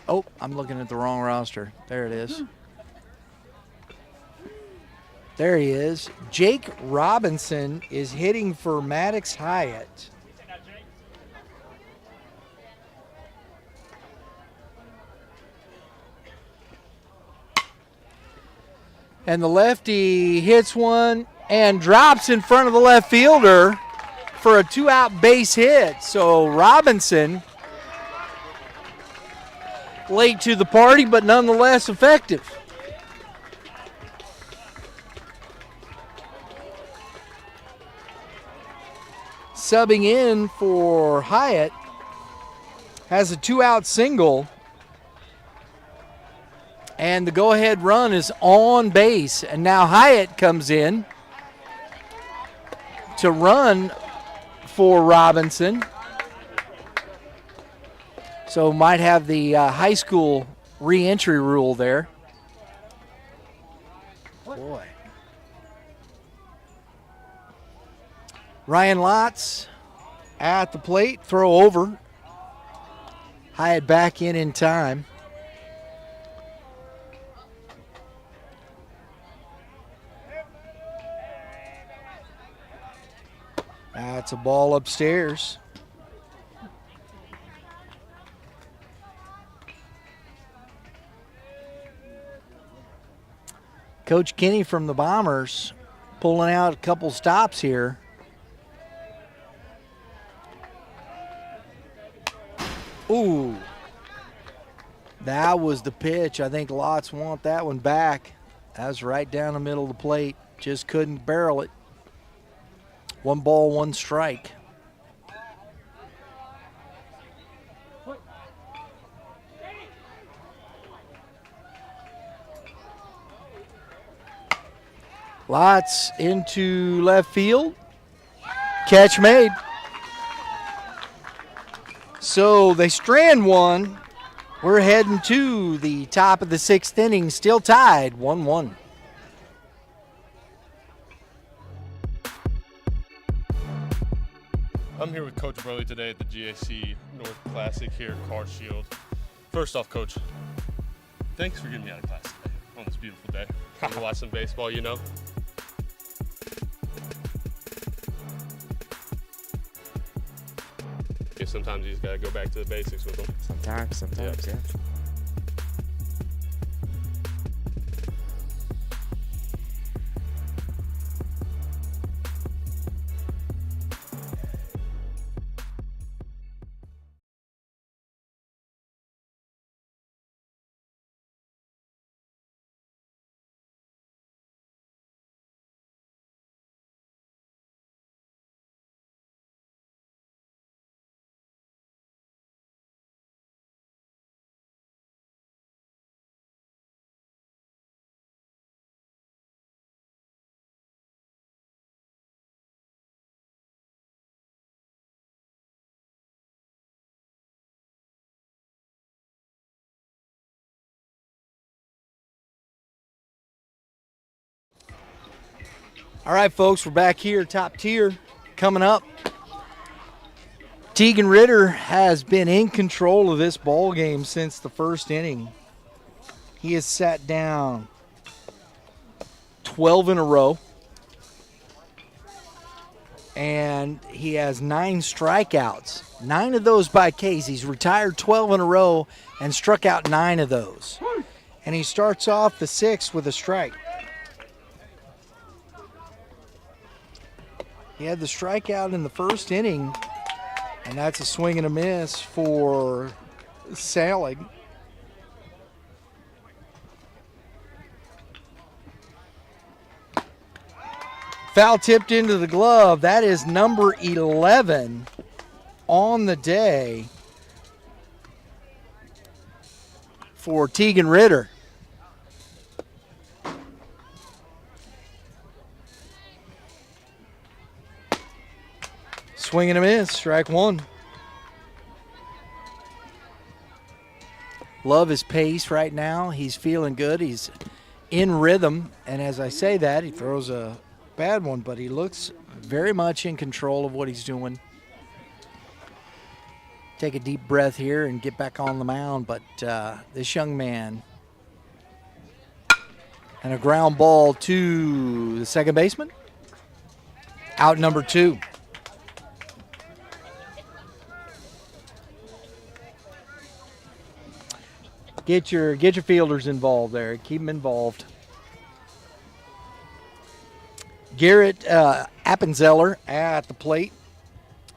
Oh, I'm looking at the wrong roster. There it is. There he is. Jake Robinson is hitting for Maddox Hyatt. And the lefty hits one and drops in front of the left fielder for a 2-out base hit. So Robinson, late to the party, but nonetheless effective. Subbing in for Hyatt has a 2-out single. And the go-ahead run is on base. And now Hyatt comes in to run for Robinson. So might have the high school re-entry rule there. Boy. Ryan Lotz at the plate, throw over. Hyatt back in time. That's a ball upstairs. Coach Kenny from the Bombers pulling out a couple stops here. Ooh. That was the pitch. I think Lots want that one back. That was right down the middle of the plate. Just couldn't barrel it. 1 ball, 1 strike. Lots into left field. Catch made. So they strand one, We're heading to the top of the sixth inning, still tied 1-1. I'm here with Coach Burley today at the GAC North Classic here at Car Shield. First off, Coach, thanks for getting me out of class today on this beautiful day. I'm gonna watch some baseball, you know. Sometimes you just gotta go back to the basics with them. Sometimes, yeah. All right, folks, we're back here, top tier, coming up. Tegan Ritter has been in control of this ball game since the first inning. He has sat down 12 in a row, and he has 9 strikeouts. 9 of those by K's. He's retired 12 in a row and struck out 9 of those. And he starts off the 6th with a strike. He had the strikeout in the first inning, and that's a swing and a miss for Salig. Foul tipped into the glove. That is number 11 on the day for Tegan Ritter. Swing and a miss, strike 1. Love his pace right now. He's feeling good. He's in rhythm. And as I say that, he throws a bad one, but he looks very much in control of what he's doing. Take a deep breath here and get back on the mound. But this young man, and a ground ball to the second baseman. Out number 2. Get your fielders involved there. Keep them involved. Garrett Appenzeller at the plate.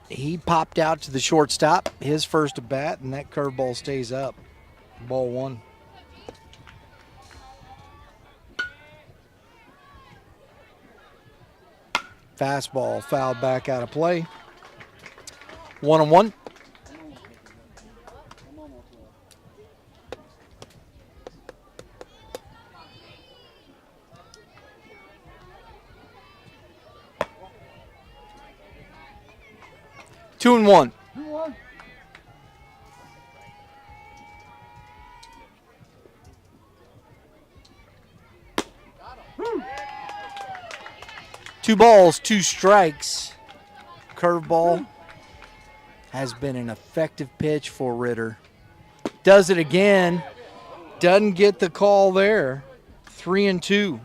He popped out to the shortstop, his first at bat, and that curveball stays up. Ball 1. Fastball fouled back out of play. 1-1. Two and one. Two balls, 2 strikes. Curveball has been an effective pitch for Ritter. Does it again. Doesn't get the call there. 3-2.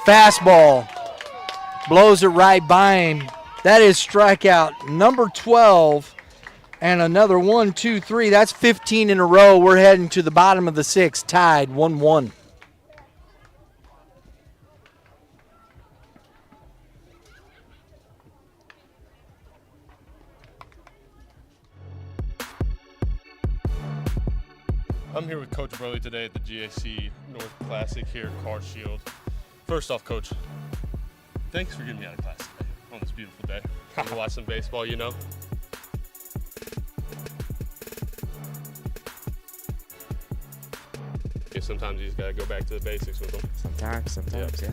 Fastball. Blows it right by him. That is strikeout number 12. And another 1, 2, 3. That's 15 in a row. We're heading to the bottom of the 6th, tied 1-1. I'm here with Coach Burley today at the GAC North Classic here at Car Shield. First off, Coach, thanks for getting me out of class today on this beautiful day. I'm gonna watch some baseball, you know. Sometimes you just gotta go back to the basics with them. Sometimes, yeah.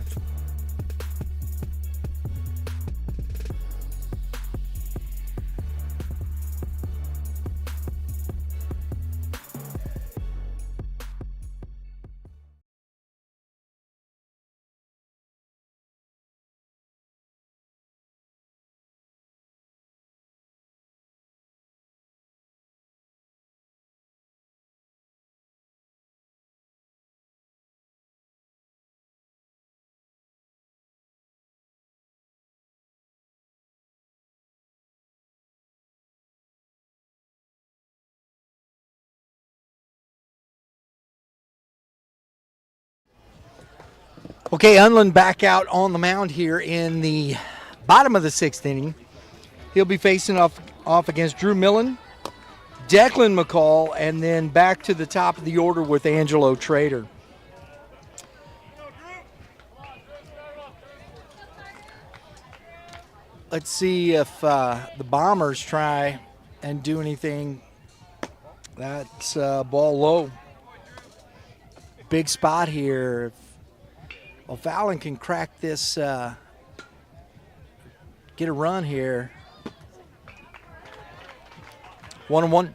Okay, Unland back out on the mound here in the bottom of the 6th inning. He'll be facing off against Drew Millen, Declan McCall, and then back to the top of the order with Angelo Trader. Let's see if the Bombers try and do anything. That's ball low. Big spot here. If Fallon can crack this, get a run here. 1-1.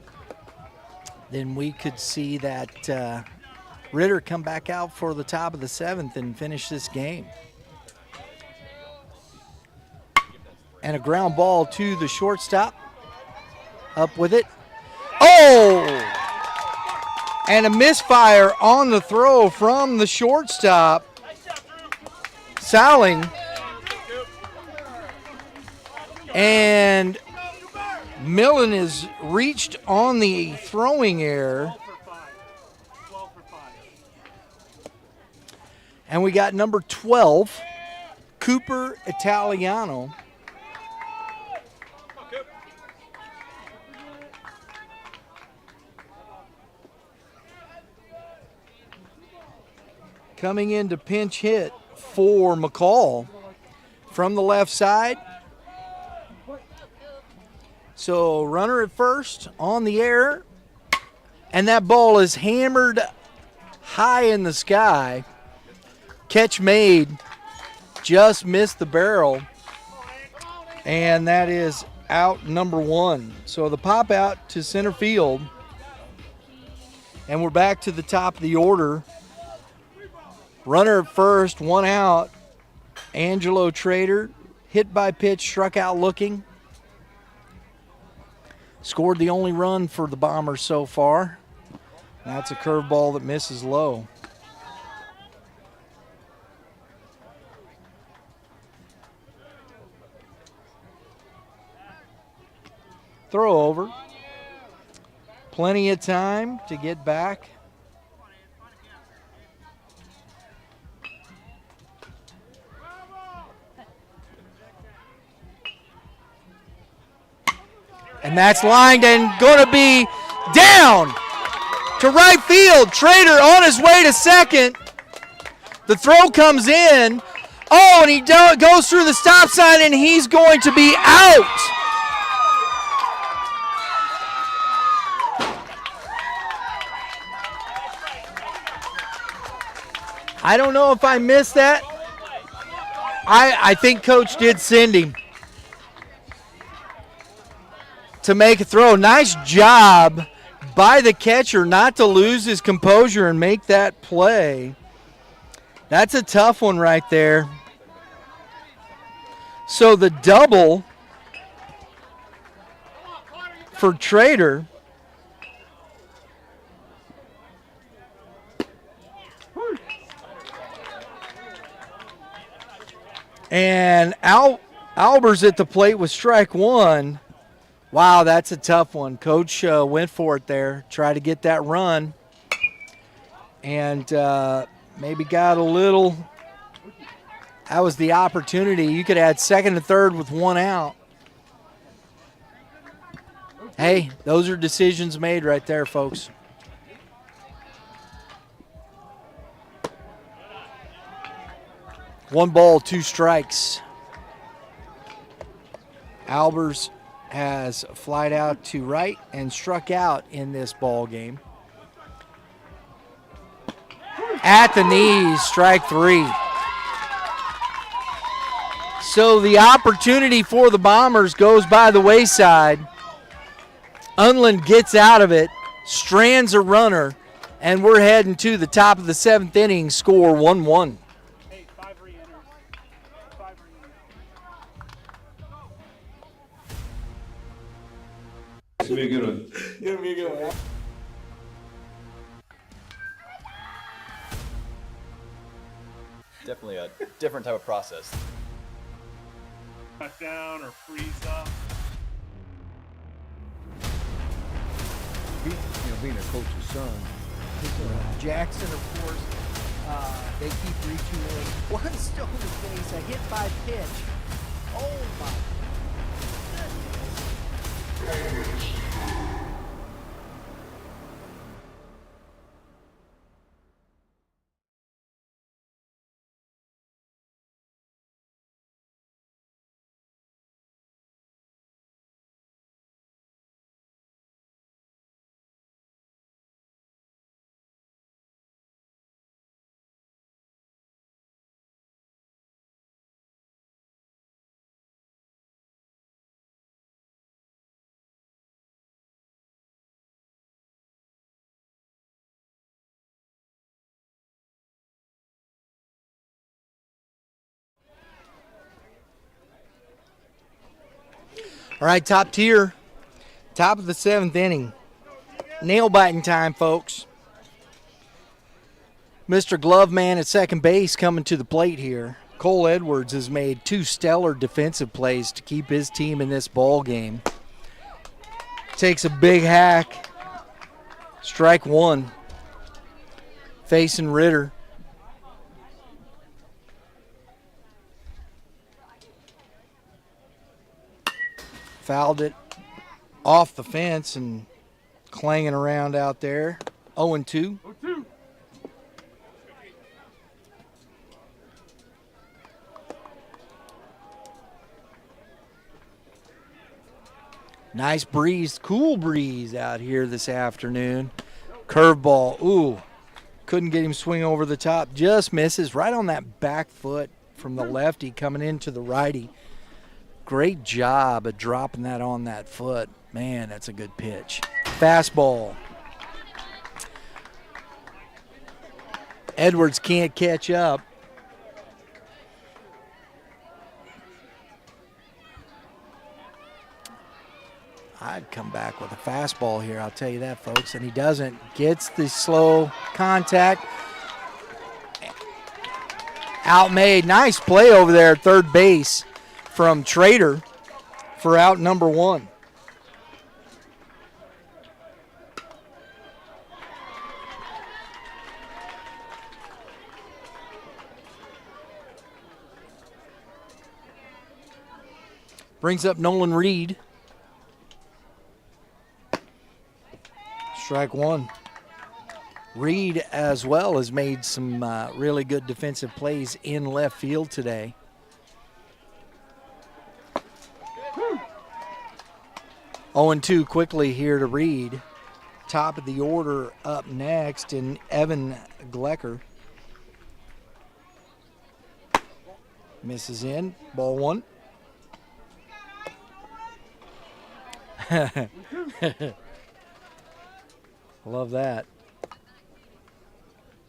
Then we could see that Ritter come back out for the top of the 7th and finish this game. And a ground ball to the shortstop. Up with it. Oh! And a misfire on the throw from the shortstop. Sowling. And Millen is reached on the throwing error. 12 for 5. And we got number 12, Cooper Italiano. Coming in to pinch hit for McCall from the left side. So runner at first on the air, and that ball is hammered high in the sky. Catch made, just missed the barrel, and that is out number 1. So the pop out to center field, and we're back to the top of the order. Runner at first, 1 out. Angelo Trader, hit by pitch, struck out looking. Scored the only run for the Bombers so far. That's a curveball that misses low. Throw over. Plenty of time to get back. And that's lined and going to be down to right field. Trader on his way to second. The throw comes in. Oh, and he goes through the stop sign, and he's going to be out. I don't know if I missed that. I think Coach did send him to make a throw. Nice job by the catcher not to lose his composure and make that play. That's a tough one right there. So the double for Trader. And Albers at the plate with strike 1. Wow, that's a tough one. Coach went for it there, tried to get that run, and maybe got a little. That was the opportunity. You could add second and third with 1 out. Hey, those are decisions made right there, folks. One ball, 2 strikes. Albers has flied out to right and struck out in this ball game. At the knees, strike 3. So the opportunity for the Bombers goes by the wayside. Unland gets out of it, strands a runner, and we're heading to the top of the 7th inning, score 1-1. Hey, 5 re-enters. 5 re-enters. It's gonna be a good one. Give me a good one. Definitely a different type of process. Cut down or freeze up. Being a coach's son. Jackson, of course, They keep reaching in. One stone to face, a hit by pitch. Oh my goodness. All right, top tier, top of the 7th inning. Nail biting time, folks. Mr. Gloveman at second base coming to the plate here. Cole Edwards has made 2 stellar defensive plays to keep his team in this ball game. Takes a big hack. Strike 1. Facing Ritter. Fouled it off the fence and clanging around out there. 0-2. 0-2. Nice breeze, cool breeze out here this afternoon. Curveball, ooh, couldn't get him swing over the top. Just misses right on that back foot from the lefty coming into the righty. Great job of dropping that on that foot. Man, that's a good pitch. Fastball. Edwards can't catch up. I'd come back with a fastball here, I'll tell you that, folks. And he doesn't. Gets the slow contact. Outmade. Nice play over there at third base from Trader for out number 1. Brings up Nolan Reed. Strike 1. Reed as well has made some really good defensive plays in left field today. Oh, 0-2 quickly here to Reed. Top of the order up next in Evan Glecker. Misses in. Ball 1. Love that.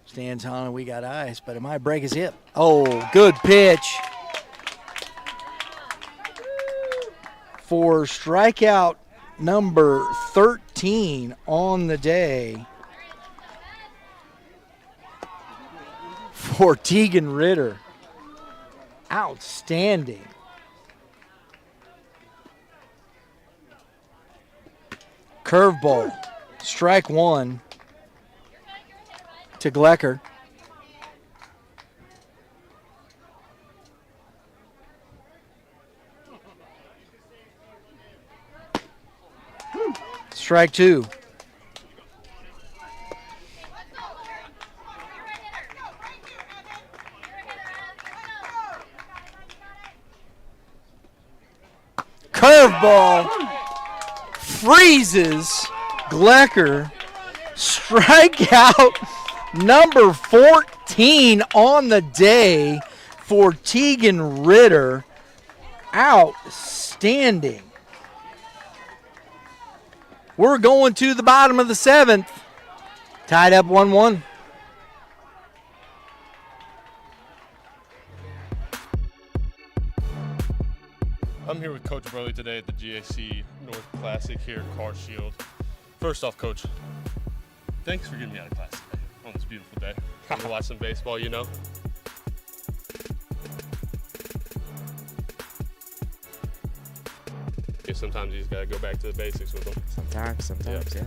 Stands on and we got ice, but it might break his hip. Oh, good pitch. For strikeout number 13 on the day for Tegan Ritter. Outstanding. Curveball. Strike 1 to Glecker. Strike 2. Curveball freezes Glecker. Strikeout number 14 on the day for Tegan Ritter. Outstanding. We're going to the bottom of the 7th. Tied up 1-1. I'm here with Coach Burley today at the GAC North Classic here at Car Shield. First off, Coach, thanks for getting me out of class today on this beautiful day. I'm gonna watch some baseball, you know. Sometimes you just gotta go back to the basics with them. Sometimes, yeah.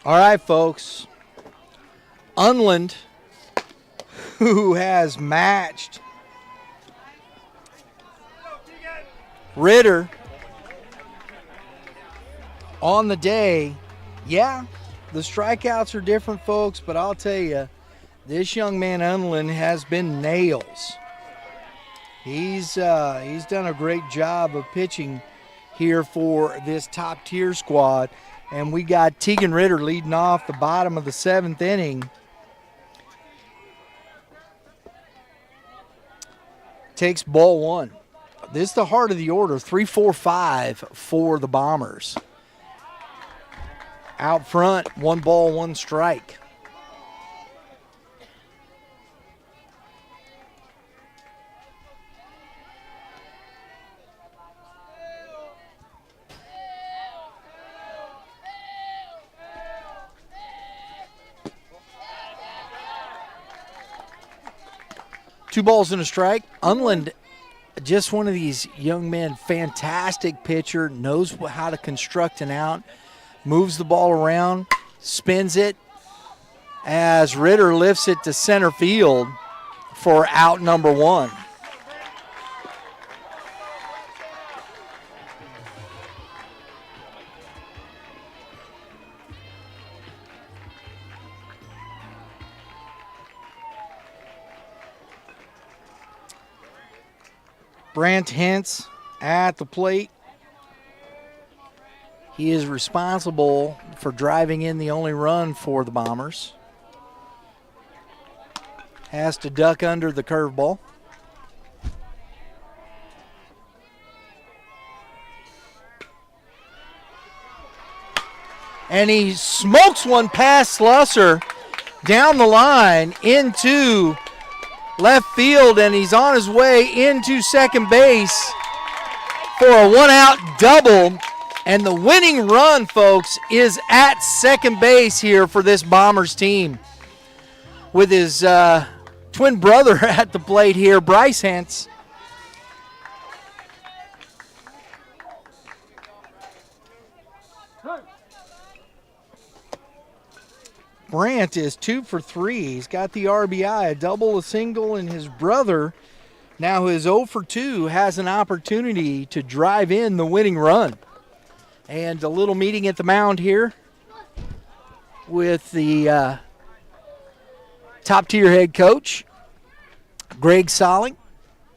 All right, folks. Unland, who has matched Ritter on the day. Yeah, the strikeouts are different, folks, but I'll tell you, this young man Unland has been nails. He's done a great job of pitching here for this top-tier squad. And we got Tegan Ritter leading off the bottom of the 7th inning. Takes ball 1. This is the heart of the order, 3-4-5 for the Bombers. Out front, 1 ball, 1 strike. Two balls and a strike. Unland, just one of these young men, fantastic pitcher, knows how to construct an out, moves the ball around, spins it as Ritter lifts it to center field for out number 1. Brant Hintz at the plate. He is responsible for driving in the only run for the Bombers. Has to duck under the curveball. And he smokes one past Slusser down the line into left field, and he's on his way into second base for a 1-out double. And the winning run, folks, is at second base here for this Bombers team, with his twin brother at the plate here, Bryce Hintz. Brant is 2 for 3. He's got the RBI, a double, a single, and his brother, now his 0 for 2, has an opportunity to drive in the winning run. And a little meeting at the mound here with the top-tier head coach, Greg Solling,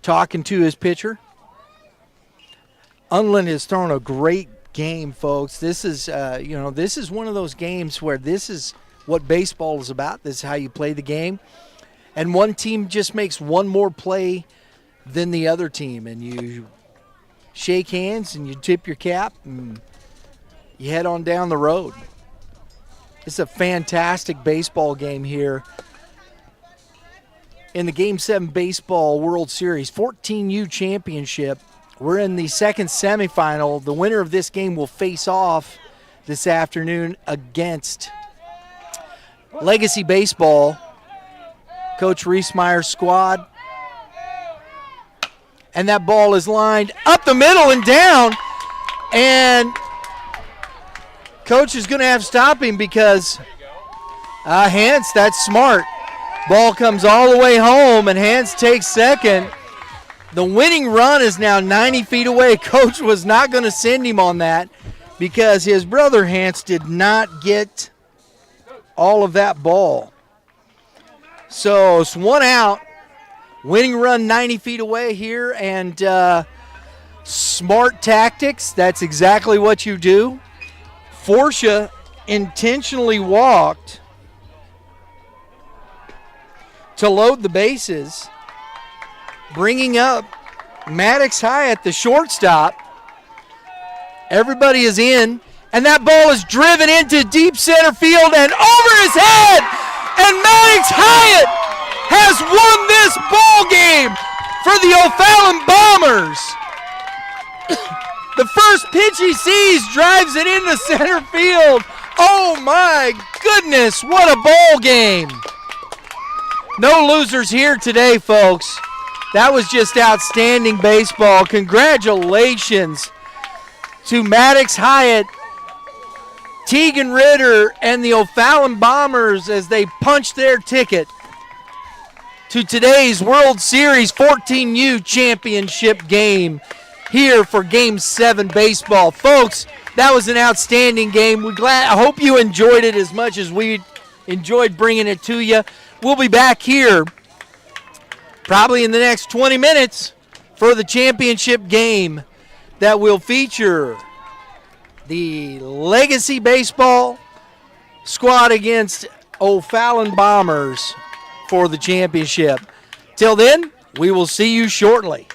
talking to his pitcher. Unland has thrown a great game, folks. This is, this is one of those games where this is what baseball is about. This is how you play the game. And one team just makes one more play than the other team, and you shake hands and you tip your cap and you head on down the road. It's a fantastic baseball game here in the Game 7 Baseball World Series 14U Championship. We're in the second semifinal. The winner of this game will face off this afternoon against Legacy Baseball, Coach Reesmeyer's squad. And that ball is lined up the middle and down. And Coach is going to have to stop him because Hance, that's smart. Ball comes all the way home, and Hance takes second. The winning run is now 90 feet away. Coach was not going to send him on that because his brother Hance did not get all of that ball. So it's 1 out. Winning run 90 feet away here, and smart tactics. That's exactly what you do. Forsha intentionally walked to load the bases, bringing up Maddox Hyatt, the shortstop. Everybody is in, and that ball is driven into deep center field and over his head, and Maddox Hyatt has won this ball game for the O'Fallon Bombers. The first pitch he sees drives it into center field. Oh my goodness, what a ball game. No losers here today, folks. That was just outstanding baseball. Congratulations to Maddox Hyatt Tegan Ritter and the O'Fallon Bombers as they punch their ticket to today's World Series 14U championship game here for Game 7 baseball. Folks, that was an outstanding game. I hope you enjoyed it as much as we enjoyed bringing it to you. We'll be back here probably in the next 20 minutes for the championship game that will feature the Legacy Baseball squad against O'Fallon Bombers for the championship. Till then, we will see you shortly.